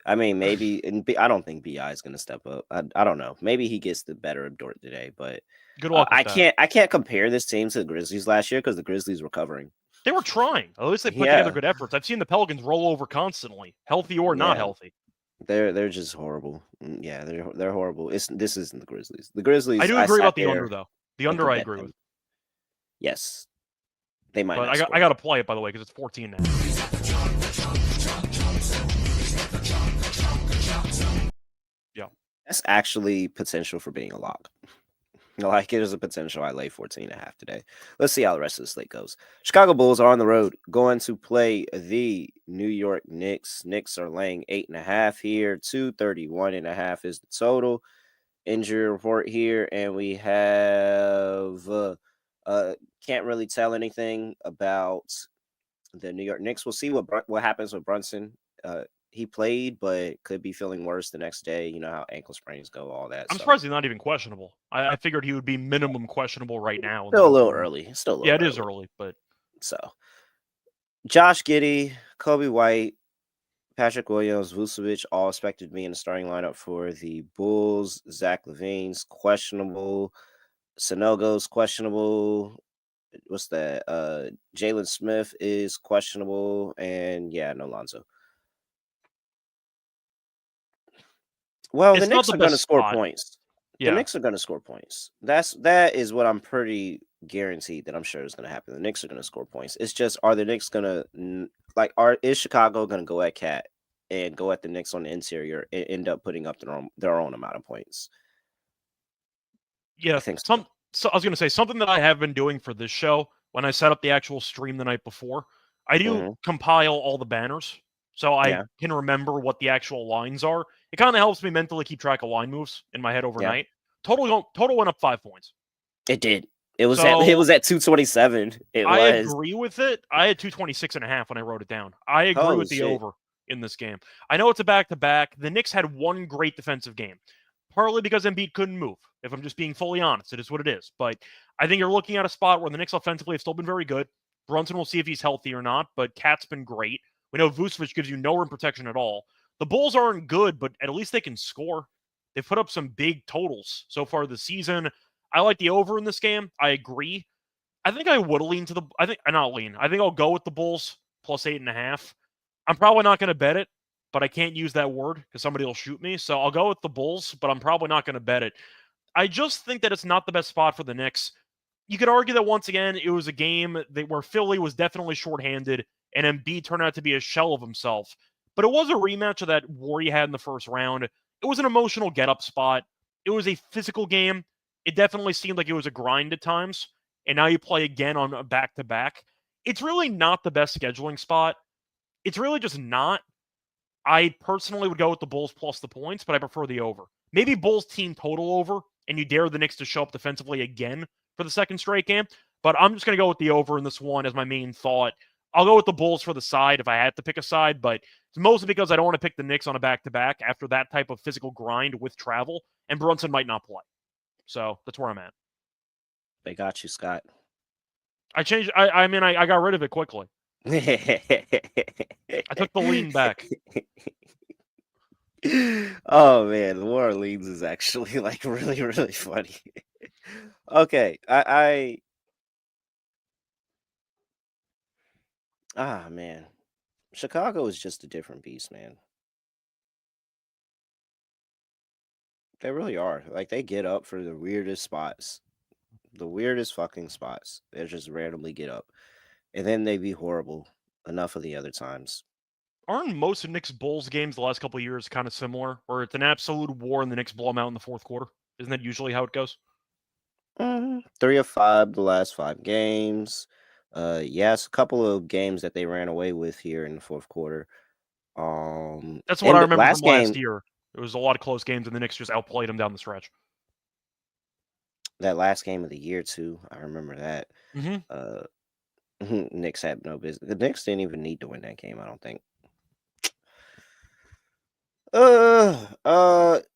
I mean, maybe, and I don't think BI is going to step up. I don't know. Maybe he gets the better of Dort today, but good luck. I can't compare this team to the Grizzlies last year because the Grizzlies were covering. They were trying. At least they put together good efforts. I've seen the Pelicans roll over constantly, healthy or not healthy. They're just horrible. Yeah, they're horrible. This isn't the Grizzlies. The Grizzlies. I do agree about the under though. The under I agree with. Yes, they might. But I got to play it by the way because it's 14 now. Yeah. That's actually potential for being a lock. Like, it is a potential. I lay 14.5 today. Let's see how the rest of the slate goes. Chicago Bulls are on the road going to play the New York Knicks. Knicks are laying 8.5 here. 231.5 is the total. Injury report here, and we have can't really tell anything about the New York Knicks. We'll see what happens with Brunson. He played, but could be feeling worse the next day. You know how ankle sprains go, all that. I'm surprised he's not even questionable. I figured he would be minimum questionable right now. Still a little early. Yeah, it is early, but so Josh Giddey, Kobe White, Patrick Williams, Vucevic, all expected to be in the starting lineup for the Bulls. Zach LaVine's questionable. Sanogo's questionable. What's that? Jalen Smith is questionable, and yeah, no Lonzo. Well, the Knicks are going to score points. The Knicks are going to score points. That is what I'm pretty guaranteed that I'm sure is going to happen. The Knicks are going to score points. It's just, are the Knicks going to is Chicago going to go at Cat and go at the Knicks on the interior and end up putting up their own amount of points? Yeah, I think so. I was going to say something that I have been doing for this show when I set up the actual stream the night before. I do compile all the banners so I can remember what the actual lines are. It kind of helps me mentally keep track of line moves in my head overnight. Total went up 5 points. It did. It was at 227. I agree with it. I had 226.5 when I wrote it down. I agree with the over in this game. I know it's a back-to-back. The Knicks had one great defensive game, partly because Embiid couldn't move. If I'm just being fully honest, it is what it is. But I think you're looking at a spot where the Knicks offensively have still been very good. Brunson will see if he's healthy or not, but Cat's been great. We know Vucevic gives you no rim protection at all. The Bulls aren't good, but at least they can score. They've put up some big totals so far this season. I like the over in this game. I agree. I think I would lean to I think I'll go with the Bulls plus 8.5. I'm probably not going to bet it, but I can't use that word because somebody will shoot me. So I'll go with the Bulls, but I'm probably not going to bet it. I just think that it's not the best spot for the Knicks. You could argue that once again, it was a game where Philly was definitely shorthanded and Embiid turned out to be a shell of himself. But it was a rematch of that war he had in the first round. It was an emotional get-up spot. It was a physical game. It definitely seemed like it was a grind at times. And now you play again on a back-to-back. It's really not the best scheduling spot. It's really just not. I personally would go with the Bulls plus the points, but I prefer the over. Maybe Bulls team total over, and you dare the Knicks to show up defensively again for the second straight game. But I'm just going to go with the over in this one as my main thought. I'll go with the Bulls for the side if I had to pick a side, but it's mostly because I don't want to pick the Knicks on a back-to-back after that type of physical grind with travel, and Brunson might not play. So that's where I'm at. They got you, Scott. I changed. I got rid of it quickly. I took the lean back. Oh man, the War Orleans is actually like really, really funny. Okay, man, Chicago is just a different beast, man. They really are. Like, they get up for the weirdest spots, the weirdest fucking spots. They just randomly get up, and then they be horrible enough of the other times. Aren't most of Knicks Bulls games the last couple of years kind of similar, where it's an absolute war and the Knicks blow them out in the fourth quarter? Isn't that usually how it goes? 3 of 5 the last 5 games. Yes, a couple of games that they ran away with here in the fourth quarter. That's what I remember from last year. It was a lot of close games, and the Knicks just outplayed them down the stretch. That last game of the year too, I remember that. Mm-hmm. Knicks had no business. The Knicks didn't even need to win that game, I don't think.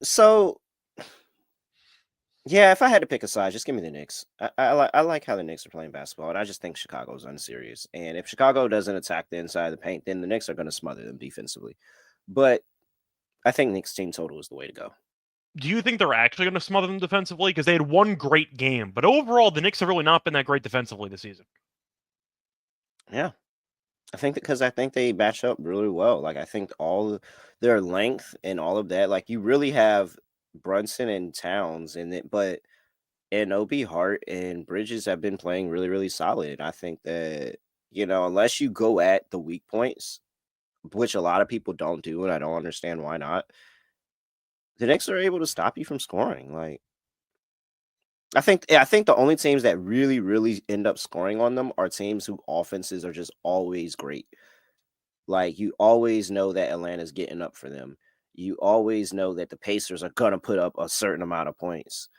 So yeah, if I had to pick a side, just give me the Knicks. I like how the Knicks are playing basketball, and I just think Chicago's unserious. And if Chicago doesn't attack the inside of the paint, then the Knicks are going to smother them defensively. But I think Knicks team total is the way to go. Do you think they're actually going to smother them defensively? Because they had one great game, but overall, the Knicks have really not been that great defensively this season. Yeah. I think they match up really well. Like, I think all their length and all of that, like, you really have Brunson and Towns but Obi, Hart, and Bridges have been playing really, really solid. I think that, unless you go at the weak points, which a lot of people don't do, and I don't understand why not, the Knicks are able to stop you from scoring. Like, I think the only teams that really, really end up scoring on them are teams whose offenses are just always great. Like, you always know that Atlanta's getting up for them. You always know that the Pacers are gonna put up a certain amount of points,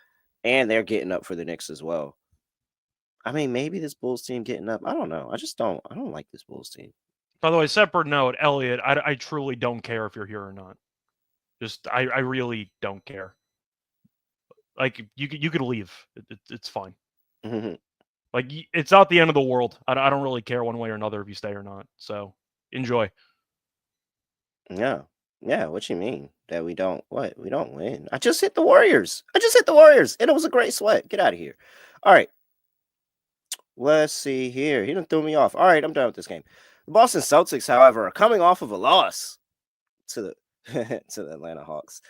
and they're getting up for the Knicks as well. I mean, maybe this Bulls team getting up. I don't know. I don't like this Bulls team. By the way, separate note, Elliot, I truly don't care if you're here or not. Just, I really don't care. Like, you could leave. It's fine. Like, it's not the end of the world. I don't really care one way or another if you stay or not. So, enjoy. Yeah. Yeah, what you mean? That we don't what? We don't win. I just hit the Warriors. And it was a great sweat. Get out of here. All right. Let's see here. He done threw me off. All right, I'm done with this game. The Boston Celtics, however, are coming off of a loss to the to the Atlanta Hawks.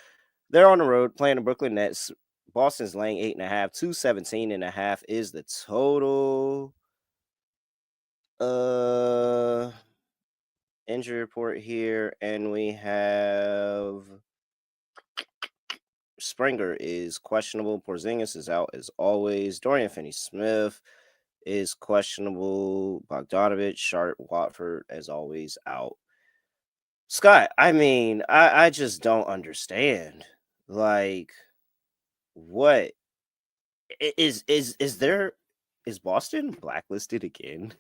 They're on the road playing the Brooklyn Nets. Boston's laying 8.5. 217.5 is the total. Injury report here, and we have Springer is questionable. Porzingis is out as always. Dorian Finney-Smith is questionable. Bogdanovich, Sharp, Watford, as always, out. Scott, I mean, I just don't understand. Like, what is Boston blacklisted again?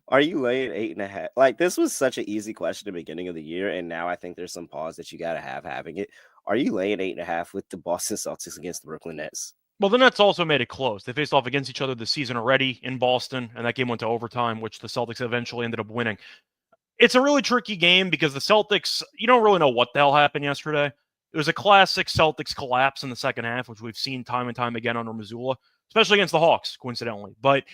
Are you laying 8.5? Like, this was such an easy question at the beginning of the year, and now I think there's some pause that you gotta have having it. Are you laying 8.5 with the Boston Celtics against the Brooklyn Nets? Well, the Nets also made it close. They faced off against each other this season already in Boston, and that game went to overtime, which the Celtics eventually ended up winning. It's a really tricky game because the Celtics, you don't really know what the hell happened yesterday. It was a classic Celtics collapse in the second half, which we've seen time and time again under Missoula, especially against the Hawks, coincidentally. But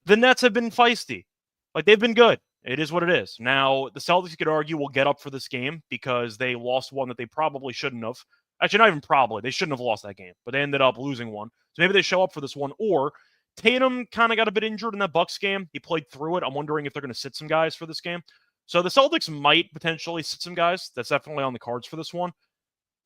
the Nets have been feisty. Like, they've been good. It is what it is. Now, the Celtics, could argue, will get up for this game because they lost one that they probably shouldn't have. Actually, not even probably. They shouldn't have lost that game, but they ended up losing one. So maybe they show up for this one. Or Tatum kind of got a bit injured in that Bucks game. He played through it. I'm wondering if they're going to sit some guys for this game. So the Celtics might potentially sit some guys. That's definitely on the cards for this one.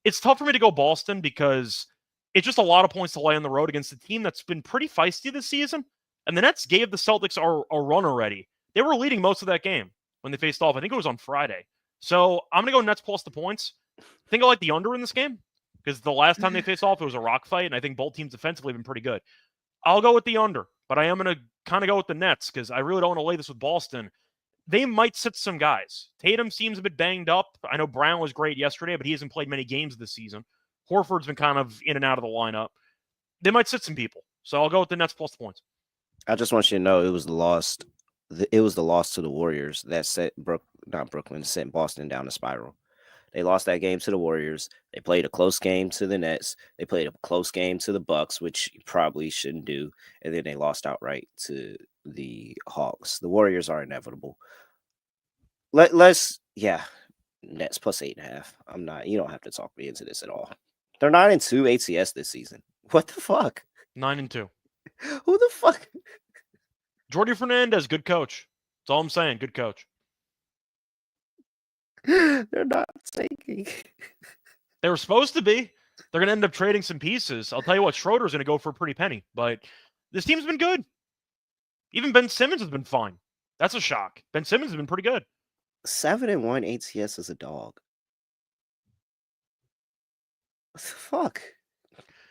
It's tough for me to go Boston because it's just a lot of points to lay on the road against a team that's been pretty feisty this season. And the Nets gave the Celtics a run already. They were leading most of that game when they faced off. I think it was on Friday. So I'm going to go Nets plus the points. I think I like the under in this game because the last time they faced off, it was a rock fight, and I think both teams defensively have been pretty good. I'll go with the under, but I am going to kind of go with the Nets because I really don't want to lay this with Boston. They might sit some guys. Tatum seems a bit banged up. I know Brown was great yesterday, but he hasn't played many games this season. Horford's been kind of in and out of the lineup. They might sit some people. So I'll go with the Nets plus the points. I just want you to know it was the loss to the Warriors that sent Boston down the spiral. They lost that game to the Warriors. They played a close game to the Nets. They played a close game to the Bucks, which you probably shouldn't do. And then they lost outright to the Hawks. The Warriors are inevitable. Nets plus 8.5. You don't have to talk me into this at all. They're 9-2 ATS this season. What the fuck? 9-2. Who the fuck? Jordi Fernandez, good coach. That's all I'm saying. Good coach. They're not tanking. They were supposed to be. They're going to end up trading some pieces. I'll tell you what, Schroeder's going to go for a pretty penny. But this team's been good. Even Ben Simmons has been fine. That's a shock. Ben Simmons has been pretty good. 7-1 ATS as a dog. What the fuck?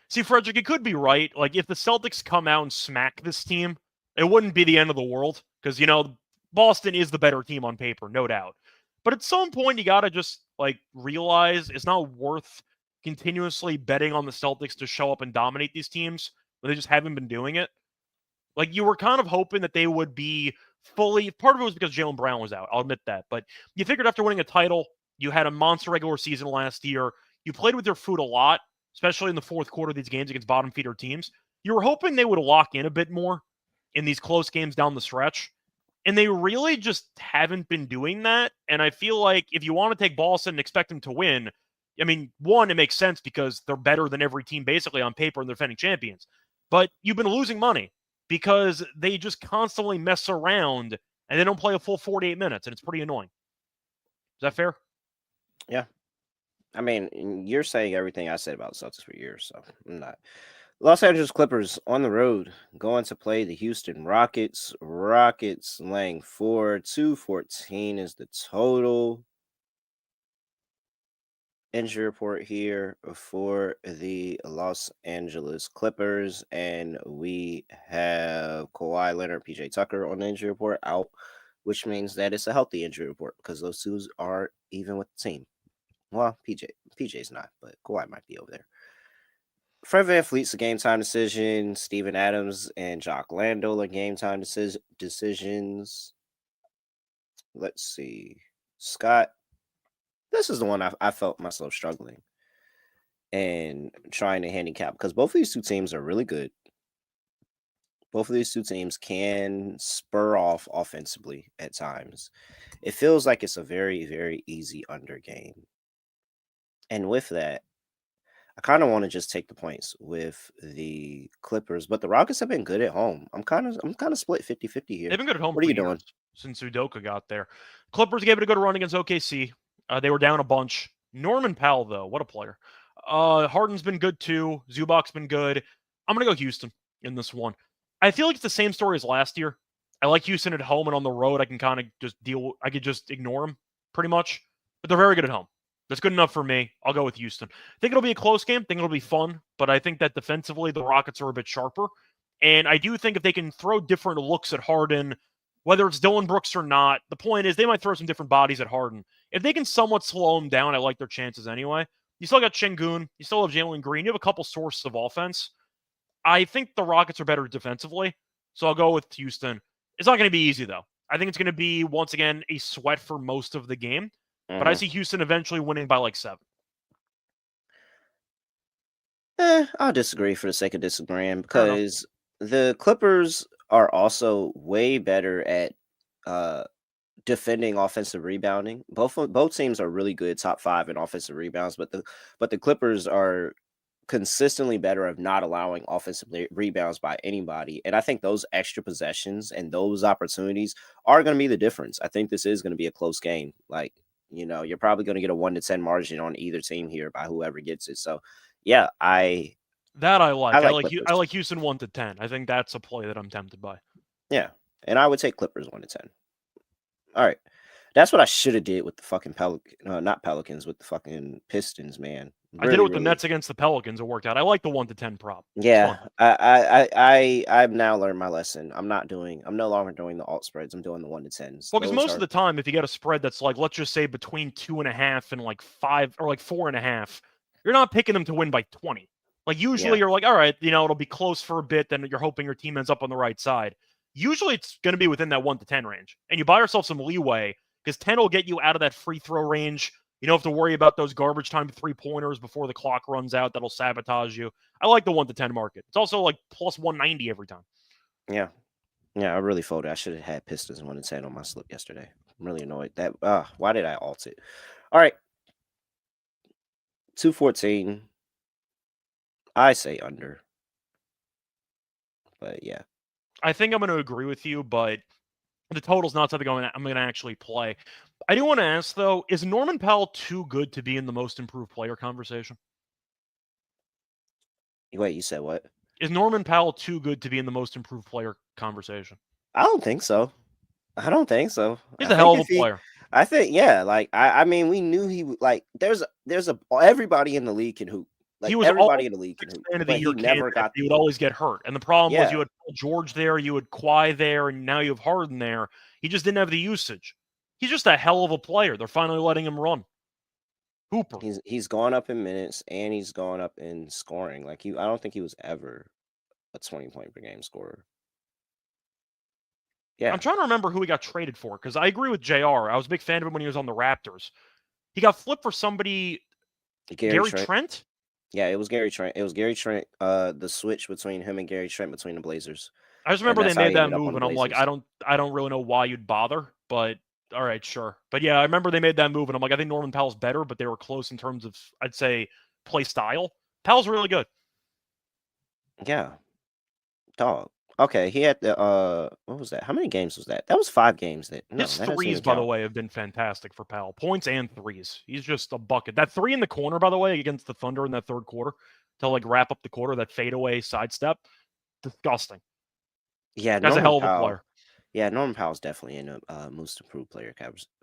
See, Frederick, it could be right. Like, if the Celtics come out and smack this team, it wouldn't be the end of the world. Because, Boston is the better team on paper, no doubt. But at some point, you got to just, realize it's not worth continuously betting on the Celtics to show up and dominate these teams when they just haven't been doing it. Like, you were kind of hoping that they would be fully... Part of it was because Jaylen Brown was out. I'll admit that. But you figured after winning a title, you had a monster regular season last year. You played with your food a lot, especially in the fourth quarter of these games against bottom feeder teams. You were hoping they would lock in a bit more in these close games down the stretch. And they really just haven't been doing that. And I feel like if you want to take Boston and expect them to win, I mean, one, it makes sense because they're better than every team basically on paper and they're defending champions. But you've been losing money because they just constantly mess around and they don't play a full 48 minutes. And it's pretty annoying. Is that fair? Yeah. I mean, you're saying everything I said about Celtics for years, so I'm not. Los Angeles Clippers on the road going to play the Houston Rockets. Rockets laying 4, 214 is the total. Injury report here for the Los Angeles Clippers, and we have Kawhi Leonard, PJ Tucker on the injury report out, which means that it's a healthy injury report because those two are even with the team. Well, PJ's not, but Kawhi might be over there. Fred VanVleet's a game time decision. Steven Adams and Jock Landale are game time decisions. Let's see. Scott, this is the one I felt myself struggling and trying to handicap because both of these two teams are really good. Both of these two teams can spur off offensively at times. It feels like it's a very, very easy under game. And with that, I kind of want to just take the points with the Clippers, but the Rockets have been good at home. I'm kind of split 50-50 here. They've been good at home. What are you doing? Since Udoka got there? Clippers gave it a good run against OKC. They were down a bunch. Norman Powell, though, what a player. Harden's been good too. Zubac's been good. I'm gonna go Houston in this one. I feel like it's the same story as last year. I like Houston at home, and on the road, I can kind of just I could just ignore them pretty much. But they're very good at home. That's good enough for me. I'll go with Houston. I think it'll be a close game. I think it'll be fun. But I think that defensively, the Rockets are a bit sharper. And I do think if they can throw different looks at Harden, whether it's Dylan Brooks or not, the point is they might throw some different bodies at Harden. If they can somewhat slow him down, I like their chances anyway. You still got Şengün. You still have Jalen Green. You have a couple sources of offense. I think the Rockets are better defensively. So I'll go with Houston. It's not going to be easy, though. I think it's going to be, once again, a sweat for most of the game. But I see Houston eventually winning by like 7. I'll disagree for the sake of disagreeing because the Clippers are also way better at defending offensive rebounding. Both teams are really good, top 5 in offensive rebounds, but the Clippers are consistently better of not allowing offensive rebounds by anybody. And I think those extra possessions and those opportunities are going to be the difference. I think this is going to be a close game. Like, you're probably going to get a 1-10 margin on either team here by whoever gets it. So, yeah, I like Houston 1-10. I think that's a play that I'm tempted by. Yeah, and I would take Clippers 1-10. All right, that's what I should have did with the fucking not Pelicans, with the fucking Pistons, man. Really, I did it with the Nets against the Pelicans. It worked out. I like the 1-10 prop. Yeah, I've now learned my lesson. I'm no longer doing the alt spreads. I'm doing the 1-10s. Well, because most of the time, if you get a spread that's like, let's just say between 2.5 and like 5 or like 4.5, you're not picking them to win by 20. Like usually you're like, all right, it'll be close for a bit. Then you're hoping your team ends up on the right side. Usually it's going to be within that 1-10 range, and you buy yourself some leeway because 10 will get you out of that free throw range. You don't have to worry about those garbage time 3-pointers before the clock runs out. That'll sabotage you. I like the 1-10 market. It's also like plus 190 every time. Yeah. Yeah, I really folded. I should have had Pistons 1-10 on my slip yesterday. I'm really annoyed. Why did I alt it? All right. 214. I say under. But yeah. I think I'm going to agree with you, but the total's not something I'm going to actually play. I do want to ask, though, is Norman Powell too good to be in the most improved player conversation? Wait, you said what? Is Norman Powell too good to be in the most improved player conversation? I don't think so. He's a hell of a player. I think, yeah. Like, I mean, we knew he would. Like, there's everybody in the league can hoop. Like, everybody in the league can hoop. But he never got. He would always get hurt, and the problem was you had George there, you had Kawhi there, and now you have Harden there. He just didn't have the usage. He's just a hell of a player. They're finally letting him run. Hooper. He's gone up in minutes and he's gone up in scoring. Like I don't think he was ever a 20-point per game scorer. Yeah. I'm trying to remember who he got traded for because I agree with JR. I was a big fan of him when he was on the Raptors. He got flipped for somebody. Gary Trent? Yeah, it was Gary Trent. It was Gary Trent. The switch between him and Gary Trent between the Blazers. I just remember they made that move, and I'm like, I don't really know why you'd bother, but all right, sure. But yeah, I remember they made that move, and I'm like, I think Norman Powell's better, but they were close in terms of, I'd say, play style. Powell's really good. Yeah. Dog. Okay, he had the what was that? How many games was that? That was 5 games. His That doesn't threes, even by the count. way, have been fantastic for Powell. Points and threes. He's just a bucket. That 3 in the corner, by the way, against the Thunder in that third quarter to like wrap up the quarter, that fadeaway sidestep, disgusting. Yeah, Guy's a Norman hell of a Powell. player. Yeah, Norman Powell's definitely in a most improved player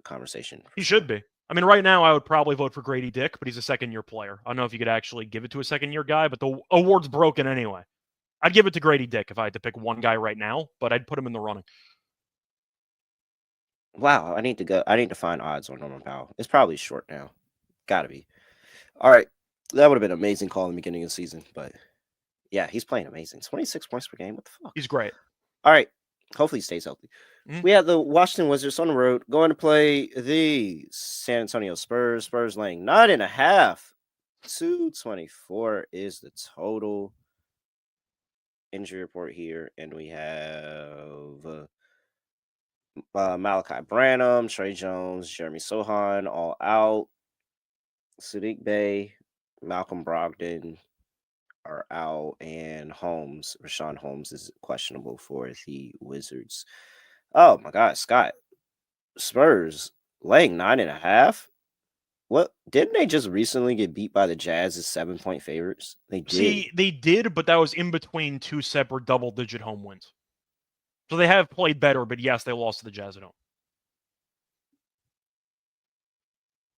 conversation. He should be. I mean, right now I would probably vote for Grady Dick, but he's a second-year player. I don't know if you could actually give it to a second-year guy, but the award's broken anyway. I'd give it to Grady Dick if I had to pick one guy right now, but I'd put him in the running. Wow, I need to find odds on Norman Powell. It's probably short now. Gotta be. All right. That would have been an amazing call in the beginning of the season, but yeah, he's playing amazing. 26 points per game. What the fuck? He's great. All right. Hopefully he stays healthy. We have the Washington Wizards on the road going to play the San Antonio Spurs. Spurs laying 9.5. 224 is the total. Injury report here, and we have Malachi Branham, Trey Jones, Jeremy Sohan all out. Sadiq Bey, Malcolm Brogdon are out, and Rashawn Holmes is questionable for the Wizards. Oh my God, Scott. Spurs laying 9.5. What, didn't they just recently get beat by the Jazz as 7-point favorites? They did. See, they did, but that was in between 2 separate double-digit home wins. So they have played better, but yes, they lost to the Jazz at home.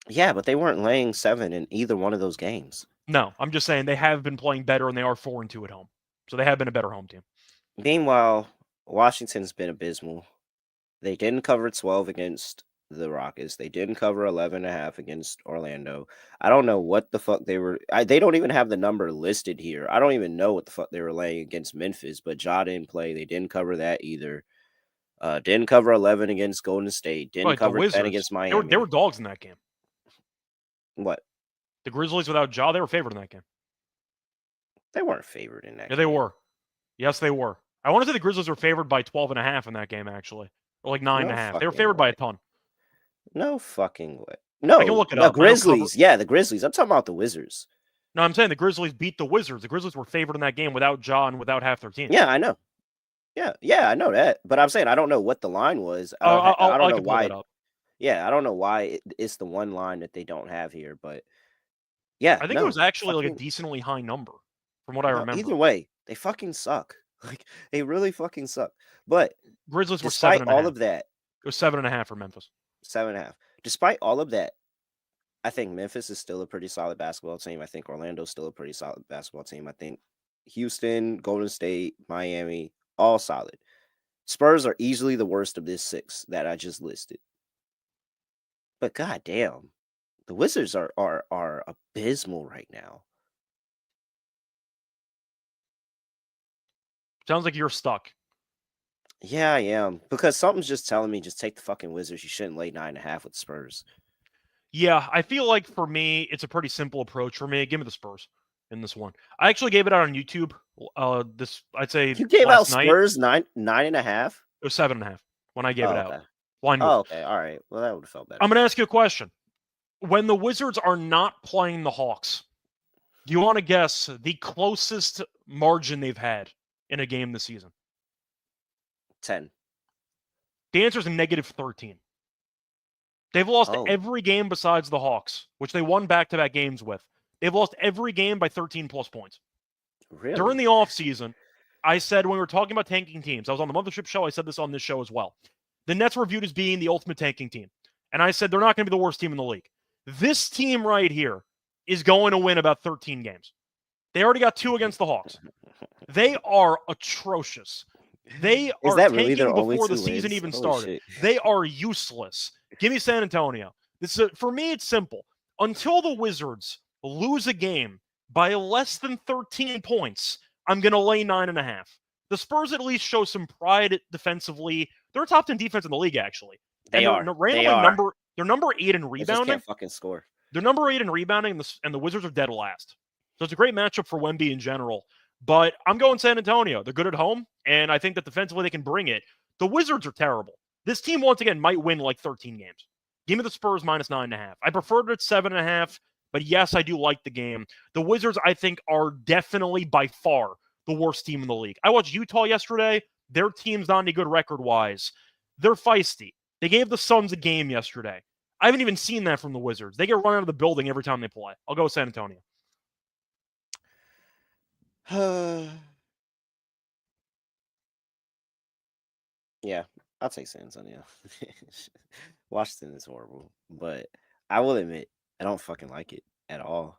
Yeah, but they weren't laying 7 in either one of those games. No, I'm just saying they have been playing better, and they are 4-2 at home. So they have been a better home team. Meanwhile, Washington's been abysmal. They didn't cover 12 against the Rockets. They didn't cover 11.5 against Orlando. I don't know what the fuck they were. They don't even have the number listed here. I don't even know what the fuck they were laying against Memphis, but Ja didn't play. They didn't cover that either. Didn't cover 11 against Golden State. Didn't cover 10 against Miami. They were dogs in that game. What? The Grizzlies without Ja, they were favored in that game. They weren't favored in that game. Yeah, they were. Yes, they were. I want to say the Grizzlies were favored by 12.5 in that game, actually. Or like 9.5. They were favored by a ton. No fucking way. No, I can look it the up. Grizzlies. Yeah, the Grizzlies. I'm talking about the Wizards. No, I'm saying the Grizzlies beat the Wizards. The Grizzlies were favored in that game without Ja and without half their team. Yeah, I know. Yeah, I know that. But I'm saying I don't know what the line was. I don't know why. Yeah, I don't know why it's the one line that they don't have here. But yeah, I think it was actually like a decently high number from what I remember. Either way, they fucking suck. Like, they really fucking suck. But Grizzlies were despite 7.5. all of that, it was 7.5 for Memphis. 7.5. Despite all of that, I think Memphis is still a pretty solid basketball team. I think Orlando's still a pretty solid basketball team. I think Houston, Golden State, Miami, all solid. Spurs are easily the worst of this 6 that I just listed. But goddamn, the Wizards are abysmal right now. Sounds like you're stuck. Yeah, I am. Because something's just telling me just take the fucking Wizards. You shouldn't lay 9.5 with the Spurs. Yeah, I feel like for me, it's a pretty simple approach for me. Give me the Spurs in this one. I actually gave it out on YouTube. I'd say you gave out Spurs 9.5. It was 7.5 when I gave it out. Okay, all right. Well, that would have felt better. I'm going to ask you a question. When the Wizards are not playing the Hawks, do you want to guess the closest margin they've had in a game this season? 10. The answer is -13. They've lost every game besides the Hawks, which they won back-to-back games with. They've lost every game by 13-plus points. Really? During the offseason, I said when we were talking about tanking teams, I was on the Mothership show, I said this on this show as well. The Nets were viewed as being the ultimate tanking team. And I said they're not going to be the worst team in the league. This team right here is going to win about 13 games. They already got 2 against the Hawks. They are atrocious. They are tanking before the season even started. They are useless. Give me San Antonio. For me, it's simple. Until the Wizards lose a game by less than 13 points, I'm going to lay 9.5. The Spurs at least show some pride defensively. They're a top 10 defense in the league, actually. They're number 8 in rebounding. They just can't fucking score. They're number 8 in rebounding, and the Wizards are dead last. So it's a great matchup for Wemby in general. But I'm going San Antonio. They're good at home, and I think that defensively they can bring it. The Wizards are terrible. This team, once again, might win like 13 games. Give me the Spurs -9.5. I preferred it at 7.5, but yes, I do like the game. The Wizards, I think, are definitely by far the worst team in the league. I watched Utah yesterday. Their team's not any good record-wise. They're feisty. They gave the Suns a game yesterday. I haven't even seen that from the Wizards. They get run out of the building every time they play. I'll go with San Antonio. Yeah, I'll take San Antonio. Washington is horrible, but I will admit I don't fucking like it at all.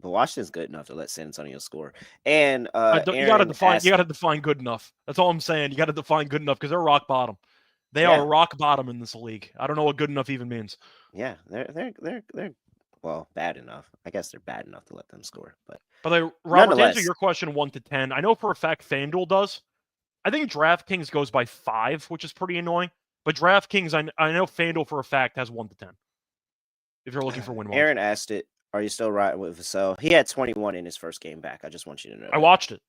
But Washington's good enough to let San Antonio score. And You gotta define good enough. That's all I'm saying. You gotta define good enough because they're rock bottom. They are rock bottom in this league. I don't know what good enough even means. Yeah, they're well, bad enough. I guess they're bad enough to let them score. But Robert, to answer your question 1 to 10, I know for a fact FanDuel does. I think DraftKings goes by 5, which is pretty annoying. But DraftKings, I know FanDuel for a fact has 1 to 10. If you're looking for win-wins. Aaron asked it. Are you still riding with Vassell? He had 21 in his first game back. I just want you to know. I watched it.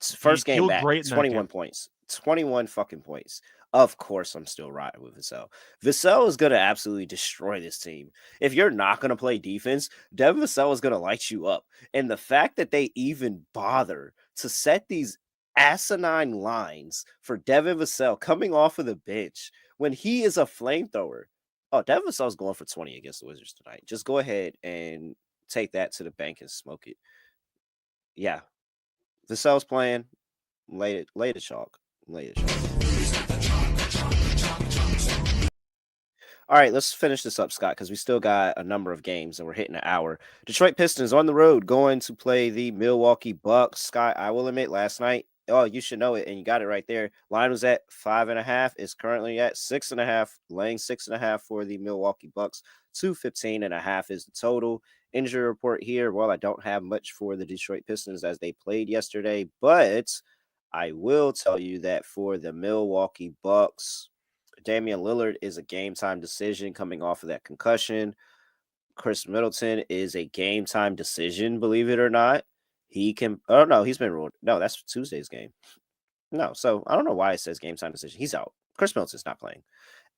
First game back, 21 points. 21 fucking points. Of course, I'm still riding with Vassell. Vassell is going to absolutely destroy this team. If you're not going to play defense, Devin Vassell is going to light you up. And the fact that they even bother to set these asinine lines for Devin Vassell coming off of the bench when he is a flamethrower. Oh, Devin Vassell's going for 20 against the Wizards tonight. Just go ahead and take that to the bank and smoke it. Yeah. Vassell's playing. Lay the chalk. Lay the chalk. All right, let's finish this up, Scott, because we still got a number of games and we're hitting an hour. Detroit Pistons on the road going to play the Milwaukee Bucks. Scott, I will admit, last night, you should know it, and you got it right there. Line was at 5.5. It's currently at 6.5, laying 6.5 for the Milwaukee Bucks. 215.5 is the total. Injury report here. Well, I don't have much for the Detroit Pistons as they played yesterday, but I will tell you that for the Milwaukee Bucks, Damian Lillard is a game-time decision coming off of that concussion. Chris Middleton is a game-time decision, believe it or not. He can – oh, no, he's been ruled. No, that's Tuesday's game. No, so I don't know why it says game-time decision. He's out. Chris Middleton's not playing.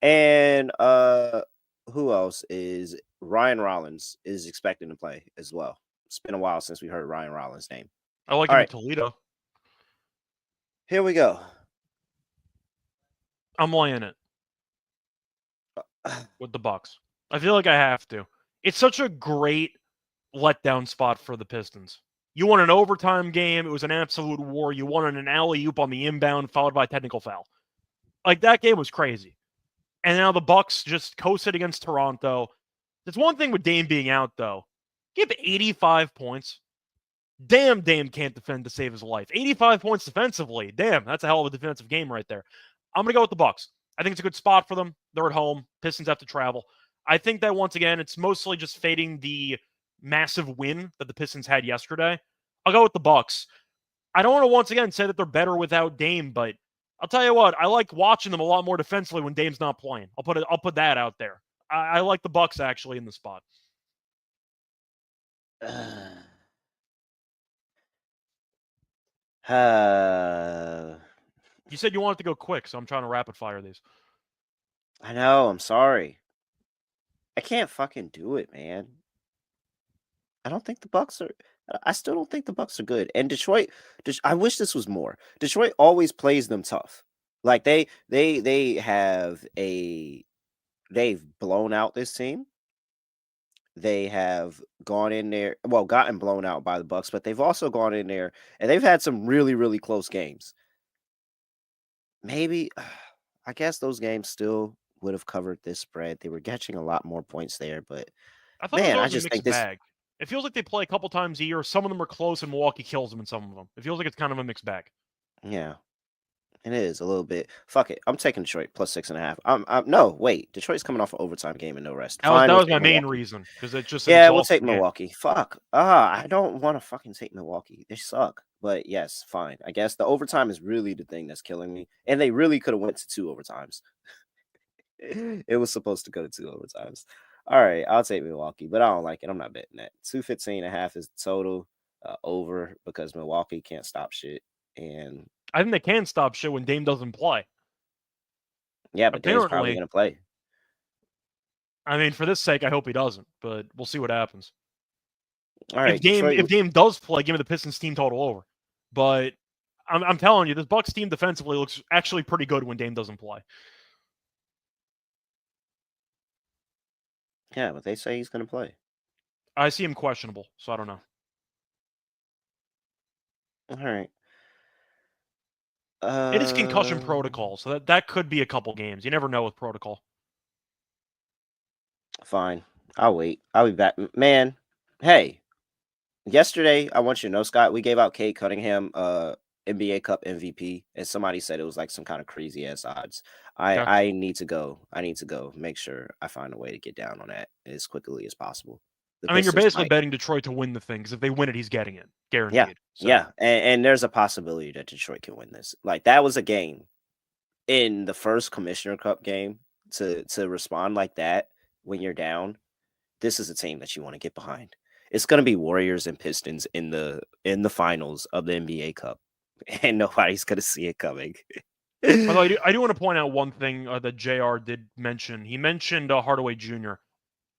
And who else is – Ryan Rollins is expecting to play as well. It's been a while since we heard Ryan Rollins' name. I like him in Toledo. Here we go. I'm laying it with the Bucks. I feel like I have to. It's such a great letdown spot for the Pistons. You won an overtime game. It was an absolute war. You won an alley-oop on the inbound, followed by a technical foul. Like, that game was crazy. And now the Bucks just coasted against Toronto. There's one thing with Dame being out, though. Give 85 points. Damn, Dame can't defend to save his life. 85 points defensively. Damn, that's a hell of a defensive game right there. I'm going to go with the Bucks. I think it's a good spot for them. They're at home. Pistons have to travel. I think that, once again, it's mostly just fading the massive win that the Pistons had yesterday. I'll go with the Bucks. I don't want to, once again, say that they're better without Dame, but I'll tell you what, I like watching them a lot more defensively when Dame's not playing. I'll put that out there. I like the Bucks actually in the spot. You said you wanted to go quick, so I'm trying to rapid fire these. I know. I'm sorry. I can't fucking do it, man. I don't think the Bucks are. I still don't think the Bucks are good. And Detroit, I wish this was more. Detroit always plays them tough. Like they've blown out this team. They have gone in there, gotten blown out by the Bucks, but they've also gone in there and they've had some really, really close games. Maybe, I guess those games still would have covered this spread. They were catching a lot more points there, but I just think this. Bag. It feels like they play a couple times a year. Some of them are close, and Milwaukee kills them in some of them. It feels like it's kind of a mixed bag. Yeah, it is a little bit. Fuck it. I'm taking Detroit plus 6.5. No, wait. Detroit's coming off an overtime game and no rest. That was my main reason, because it's just we'll take Milwaukee. Fuck. I don't want to fucking take Milwaukee. They suck. But yes, fine. I guess the overtime is really the thing that's killing me. And they really could have went to 2 overtimes. It was supposed to go to 2 overtimes. All right, I'll take Milwaukee, but I don't like it. I'm not betting that. 215.5 is the total over because Milwaukee can't stop shit. And I think they can stop shit when Dame doesn't play. Yeah, but Dame's probably going to play. I mean, for this sake, I hope he doesn't, but we'll see what happens. All right, if Dame does play, give me the Pistons team total over. But I'm telling you, this Bucks team defensively looks actually pretty good when Dame doesn't play. Yeah, but they say he's going to play. I see him questionable, so I don't know. All right. It is concussion protocol, so that could be a couple games. You never know with protocol. Fine. I'll wait. I'll be back. Man, hey, yesterday, I want you to know, Scott, we gave out Cade Cunningham NBA Cup MVP, and somebody said it was like some kind of crazy ass odds. I need to go. I need to go make sure I find a way to get down on that as quickly as possible. I mean, you're basically betting Detroit to win the thing, because if they win it, he's getting it. Guaranteed. Yeah. And there's a possibility that Detroit can win this. Like, that was a game in the first Commissioner Cup game to respond like that when you're down. This is a team that you want to get behind. It's going to be Warriors and Pistons in the finals of the NBA Cup, and nobody's going to see it coming. Although I do want to point out one thing that JR did mention. He mentioned Hardaway Jr.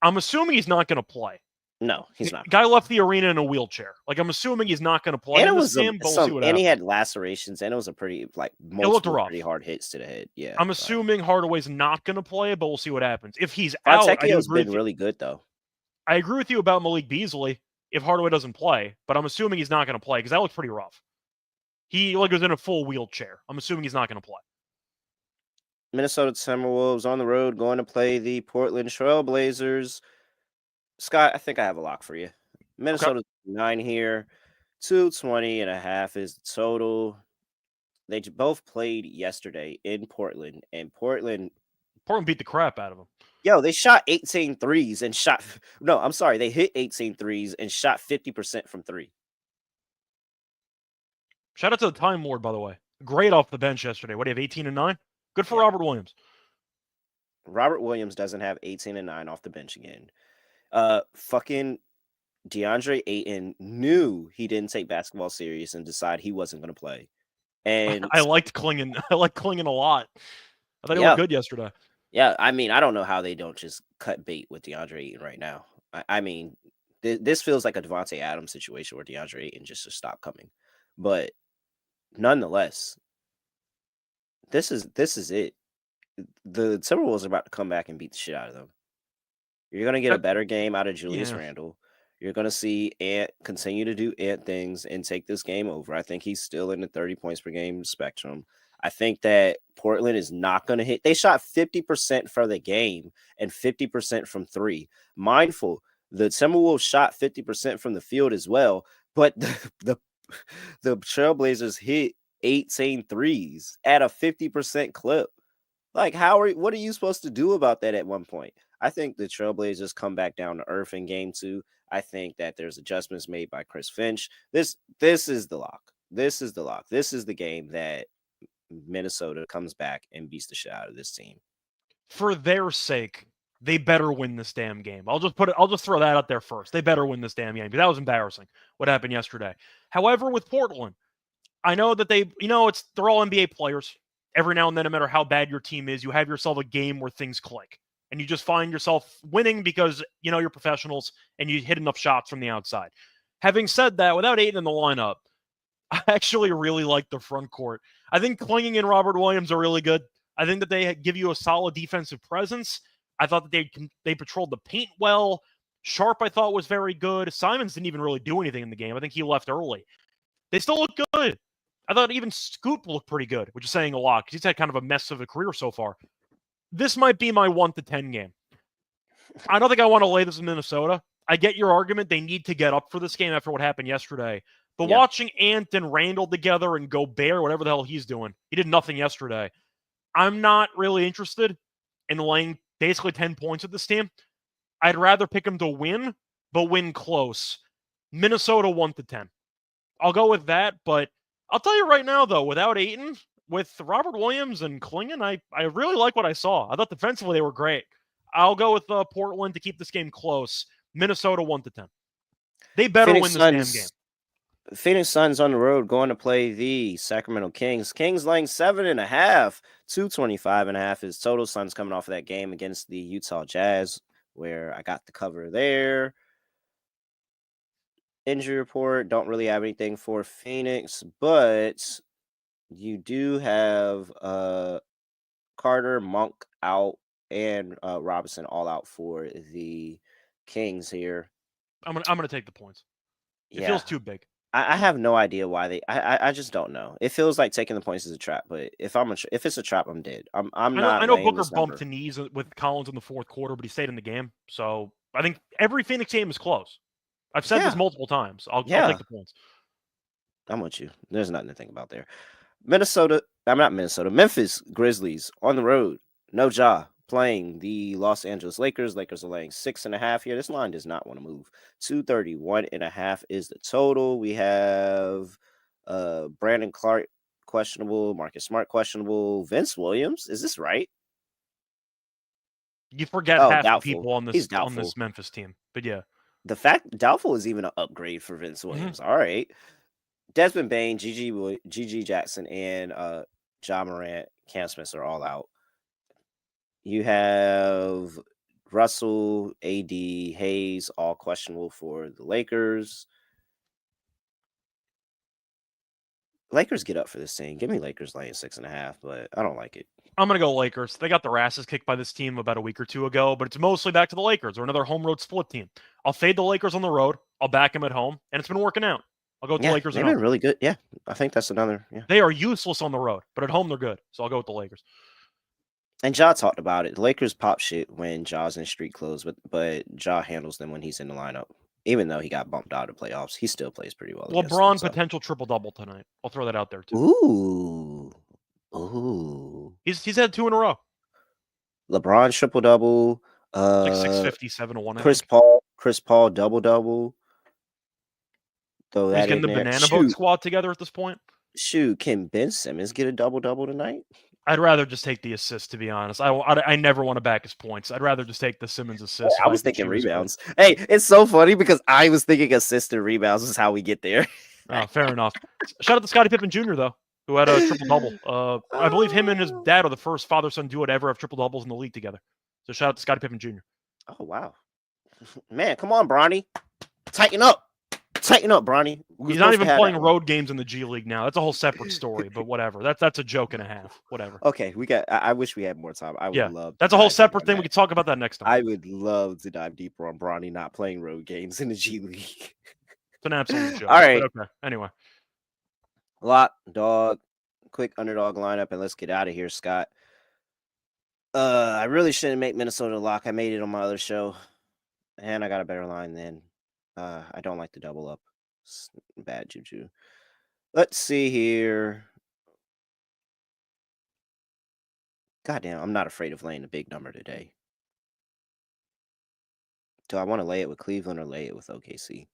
I'm assuming he's not going to play. No, he's not. Guy left the arena in a wheelchair. Like, I'm assuming he's not going to play. And in it this was game, but we'll see what happens. he had lacerations, and it was a pretty multiple pretty hard hits to the head. Yeah, I'm assuming Hardaway's not going to play, but we'll see what happens. If he's out, Fontecchio's been really good though. I agree with you about Malik Beasley if Hardaway doesn't play, but I'm assuming he's not going to play because that looks pretty rough. He was in a full wheelchair. I'm assuming he's not going to play. Minnesota Timberwolves on the road going to play the Portland Trail Blazers. Scott, I think I have a lock for you. Minnesota's 9 here. 220.5 is the total. They both played yesterday in Portland, and Portland beat the crap out of them. Yo, they shot 18 threes and shot. No, I'm sorry. They hit 18 threes and shot 50% from 3. Shout out to the Time Lord, by the way. Great off the bench yesterday. What do you have, 18 and 9? Good for Robert Williams. Robert Williams doesn't have 18 and 9 off the bench again. Fucking DeAndre Ayton knew he didn't take basketball serious and decided he wasn't going to play. And I liked Klingen. I liked Klingen a lot. I thought he looked good yesterday. Yeah, I mean, I don't know how they don't just cut bait with DeAndre Ayton right now. I mean, this feels like a Devontae Adams situation where DeAndre Ayton just stopped coming. But nonetheless, this is it. The Timberwolves are about to come back and beat the shit out of them. You're going to get a better game out of Julius Randle. You're going to see Ant continue to do Ant things and take this game over. I think he's still in the 30 points per game spectrum. I think that Portland is not going to hit. They shot 50% for the game and 50% from 3. Mindful, the Timberwolves shot 50% from the field as well, but the Trailblazers hit 18 threes at a 50% clip. Like, what are you supposed to do about that at one point? I think the Trailblazers come back down to earth in game 2. I think that there's adjustments made by Chris Finch. This is the lock. This is the lock. This is the game that Minnesota comes back and beats the shit out of this team. For their sake, they better win this damn game. I'll just throw that out there first. They better win this damn game. That was embarrassing what happened yesterday. However, with Portland, I know that they're all NBA players. Every now and then, no matter how bad your team is, you have yourself a game where things click. And you just find yourself winning because, you're professionals and you hit enough shots from the outside. Having said that, without Ayton in the lineup, I actually really like the front court. I think Klinging and Robert Williams are really good. I think that they give you a solid defensive presence. I thought that they patrolled the paint well. Sharp, I thought, was very good. Simons didn't even really do anything in the game. I think he left early. They still look good. I thought even Scoot looked pretty good, which is saying a lot because he's had kind of a mess of a career so far. This might be my 1-10 game. I don't think I want to lay this in Minnesota. I get your argument. They need to get up for this game after what happened yesterday. But watching Ant and Randall together and Gobert, whatever the hell he's doing, he did nothing yesterday. I'm not really interested in laying basically 10 points with this team. I'd rather pick him to win, but win close. Minnesota 1-10. I'll go with that, but I'll tell you right now, though, without Ayton, with Robert Williams and Klingen, I really like what I saw. I thought defensively they were great. I'll go with Portland to keep this game close. Minnesota 1-10. They better win this damn game. Phoenix Suns on the road going to play the Sacramento Kings. Kings laying 7.5. 225.5 is total. Suns coming off of that game against the Utah Jazz, where I got the cover there. injury report, don't really have anything for Phoenix, but you do have Carter, Monk out, and Robinson all out for the Kings here. I'm gonna take the points. It Yeah, feels too big. I have no idea why they. I just don't know. It feels like taking the points is a trap, but if it's a trap, I'm dead. I'm I not know laying Booker this number. bumped to knees with Collins in the fourth quarter, but he stayed in the game. So I think every Phoenix game is close. I've said this multiple times. I'll take the points. I'm with you. There's nothing to think about there. Memphis Grizzlies on the road. No Ja playing the Los Angeles Lakers. Lakers are laying 6.5 here. This line does not want to move. 231.5 is the total. We have Brandon Clark questionable, Marcus Smart questionable, Vince Williams. Is this right? You forget half doubtful. the people on this Memphis team, but yeah. The fact doubtful is even an upgrade for Vince Williams. All right. Desmond Bain, GG Jackson, and Ja Morant, Cam Smith are all out. You have Russell, AD, Hayes, all questionable for the Lakers. Lakers get up for this thing. Give me Lakers laying 6.5, but I don't like it. I'm going to go Lakers. They got their asses kicked by this team about a week or two ago, but it's mostly back to the Lakers or another home road split team. I'll fade the Lakers on the road. I'll back them at home, and it's been working out. I'll go with the Lakers. They've been really good. Yeah, I think that's another. Yeah. They are useless on the road, but at home they're good. So I'll go with the Lakers. And Ja talked about it. The Lakers pop shit when Ja's in street clothes, but Ja handles them when he's in the lineup. Even though he got bumped out of the playoffs, he still plays pretty well. LeBron potential triple-double tonight. I'll throw that out there, too. Ooh. He's had 2 in a row. LeBron triple-double. Like 657 to 1. Chris Paul double-double. He's getting the banana boat squad together at this point. Shoot, can Ben Simmons get a double-double tonight? I'd rather just take the assist, to be honest. I never want to back his points. I'd rather just take the Simmons assist. I was thinking rebounds. Hey, it's so funny because I was thinking assist and rebounds is how we get there. Fair enough. Shout out to Scottie Pippen Jr., though, who had a triple-double. I believe him and his dad are the first father-son duo to ever have triple-doubles in the league together. So shout out to Scottie Pippen Jr. Oh, wow. Man, come on, Bronny. Tighten up. Tighten up, Bronny. He's not even playing road games in the G League now. That's a whole separate story, but whatever. That's a joke and a half. Whatever. Okay, I wish we had more time. I would love. That's a whole separate thing. We could talk about that next time. I would love to dive deeper on Bronny not playing road games in the G League. It's an absolute joke. All right. Okay. Anyway. Lock, dog, quick underdog lineup, and let's get out of here, Scott. I really shouldn't make Minnesota lock. I made it on my other show, and I got a better line then. I don't like the double up. It's bad juju. Let's see here. Goddamn, I'm not afraid of laying a big number today. Do I want to lay it with Cleveland or lay it with OKC?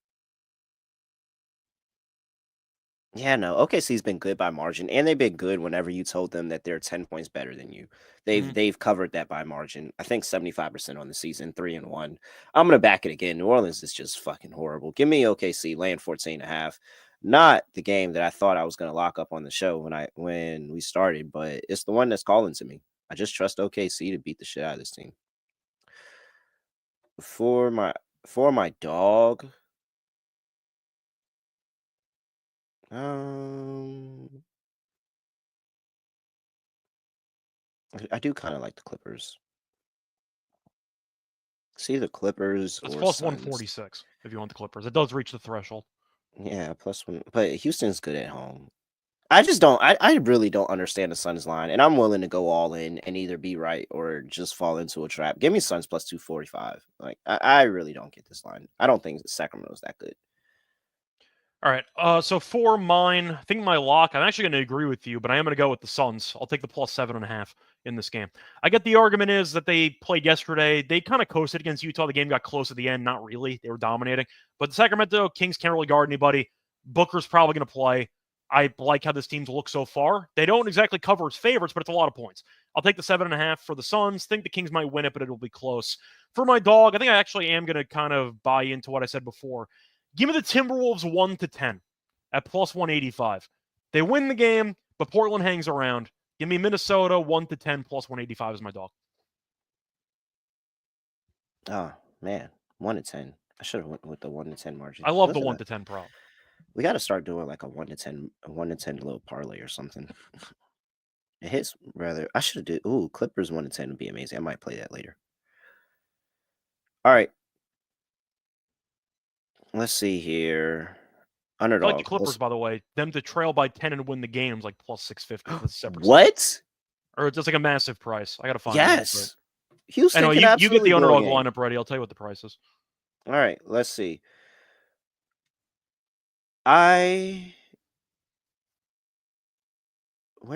Yeah, no. OKC's been good by margin, and they've been good whenever you told them that they're 10 points better than you. They've covered that by margin. I think 75% on the season, 3-1. I'm gonna back it again. New Orleans is just fucking horrible. Give me OKC laying 14.5. Not the game that I thought I was gonna lock up on the show when we started, but it's the one that's calling to me. I just trust OKC to beat the shit out of this team. For my dog. I do kind of like the Clippers. See the Clippers. It's plus 146 if you want the Clippers. It does reach the threshold. Yeah, +1. But Houston's good at home. I just don't. I really don't understand the Suns line, and I'm willing to go all in and either be right or just fall into a trap. Give me Suns plus 245. Like I really don't get this line. I don't think Sacramento's that good. All right. So for mine, I think my lock, I'm actually going to agree with you, but I am going to go with the Suns. I'll take the plus 7.5 in this game. I get the argument is that they played yesterday. They kind of coasted against Utah. The game got close at the end. Not really. They were dominating. But the Sacramento Kings can't really guard anybody. Booker's probably going to play. I like how this team's looked so far. They don't exactly cover as favorites, but it's a lot of points. I'll take the 7.5 for the Suns. Think the Kings might win it, but it'll be close. For my dog, I think I actually am going to kind of buy into what I said before. Give me the Timberwolves 1-10 at plus 185. They win the game, but Portland hangs around. Give me Minnesota 1-10 plus 185 is my dog. Oh, man. 1-10. I should have went with the 1 to 10 margin. I love the Listen, 1 to 10 prop. we got to start doing like a 1 to 10 little parlay or something. It hits rather. I should have did. Ooh, Clippers 1 to 10 would be amazing. I might play that later. All right. Let's see here. I Underdog. like the Clippers, by the way. Them to trail by 10 and win the game's like plus 650. That's a separate What? stat. Or it's just like a massive price. I got to find it. Yes. Houston Anyway, can you get the absolutely underdog go again. lineup ready. I'll tell you what the price is. All right. Let's see. Where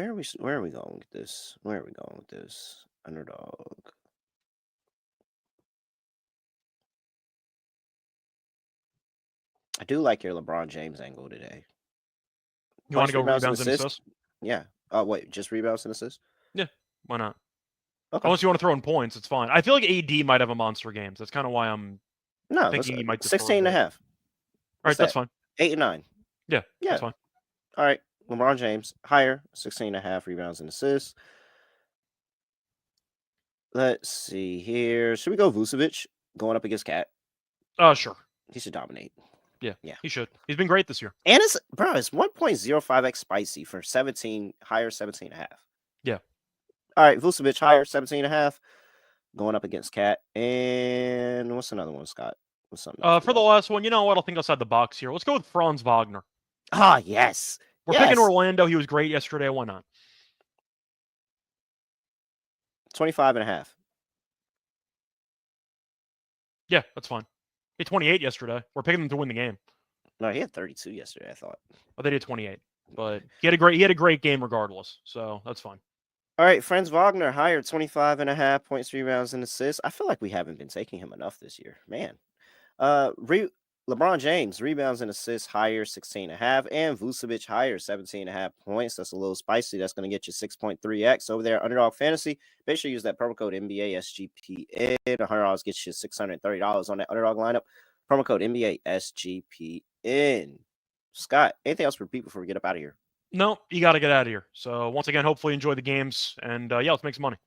are we going with this? Where are we going with this? Underdog. I do like your LeBron James angle today. You want to go Points, rebounds and assists? Yeah. Oh, wait, just rebounds and assists? Yeah, why not? Okay. Unless you want to throw in points, it's fine. I feel like AD might have a monster game. So that's kind of why I'm thinking he might 16 and a half. All right, that's fine. 8 and 9. Yeah, that's fine. All right. LeBron James, higher, 16 and a half rebounds and assists. Let's see here. Should we go Vucevic going up against Cat? Sure. He should dominate. Yeah, he should. He's been great this year. And it's 1.05x spicy for 17, higher 17 and a half. Yeah. All right, Vucevic, higher 17 and a half, going up against Cat. And what's another one, Scott? What's something else for the last one, you know what? I'll think outside the box here. Let's go with Franz Wagner. Ah, yes. We're picking Orlando. He was great yesterday. Why not? 25 and a half. Yeah, that's fine. He had 28 yesterday. We're picking them to win the game. No, he had 32 yesterday, I thought. Oh, they did 28. But he had a great game regardless. So that's fine. All right, Franz Wagner, higher 25 and a half points, rebounds, and assists. I feel like we haven't been taking him enough this year. Man. LeBron James, rebounds and assists, higher 16 and a half, and Vucevic, higher 17 and a half points. That's a little spicy. That's going to get you 6.3x over there. Underdog Fantasy. Make sure you use that promo code NBA SGPN. $100 gets you $630 on that Underdog lineup. Promo code NBA SGPN. Scott, anything else for people before we get up out of here? No, you got to get out of here. So once again, hopefully enjoy the games, and let's make some money.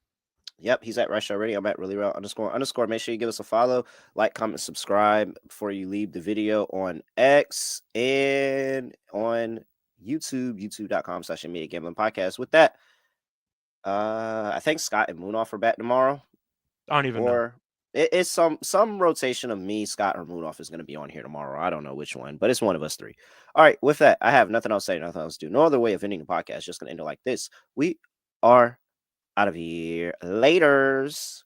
Yep, he's at Rush already. I'm at really well __. Make sure you give us a follow, like, comment, subscribe before you leave the video on X and on YouTube, youtube.com/NBA Gambling Podcast. With that, I think Scott and Munaf are back tomorrow. I don't even know. It's some rotation of me, Scott, or Munaf is going to be on here tomorrow. I don't know which one, but it's one of us three. All right, with that, I have nothing else to say, nothing else to do. No other way of ending the podcast. Just going to end it like this. We are out of here. Laters.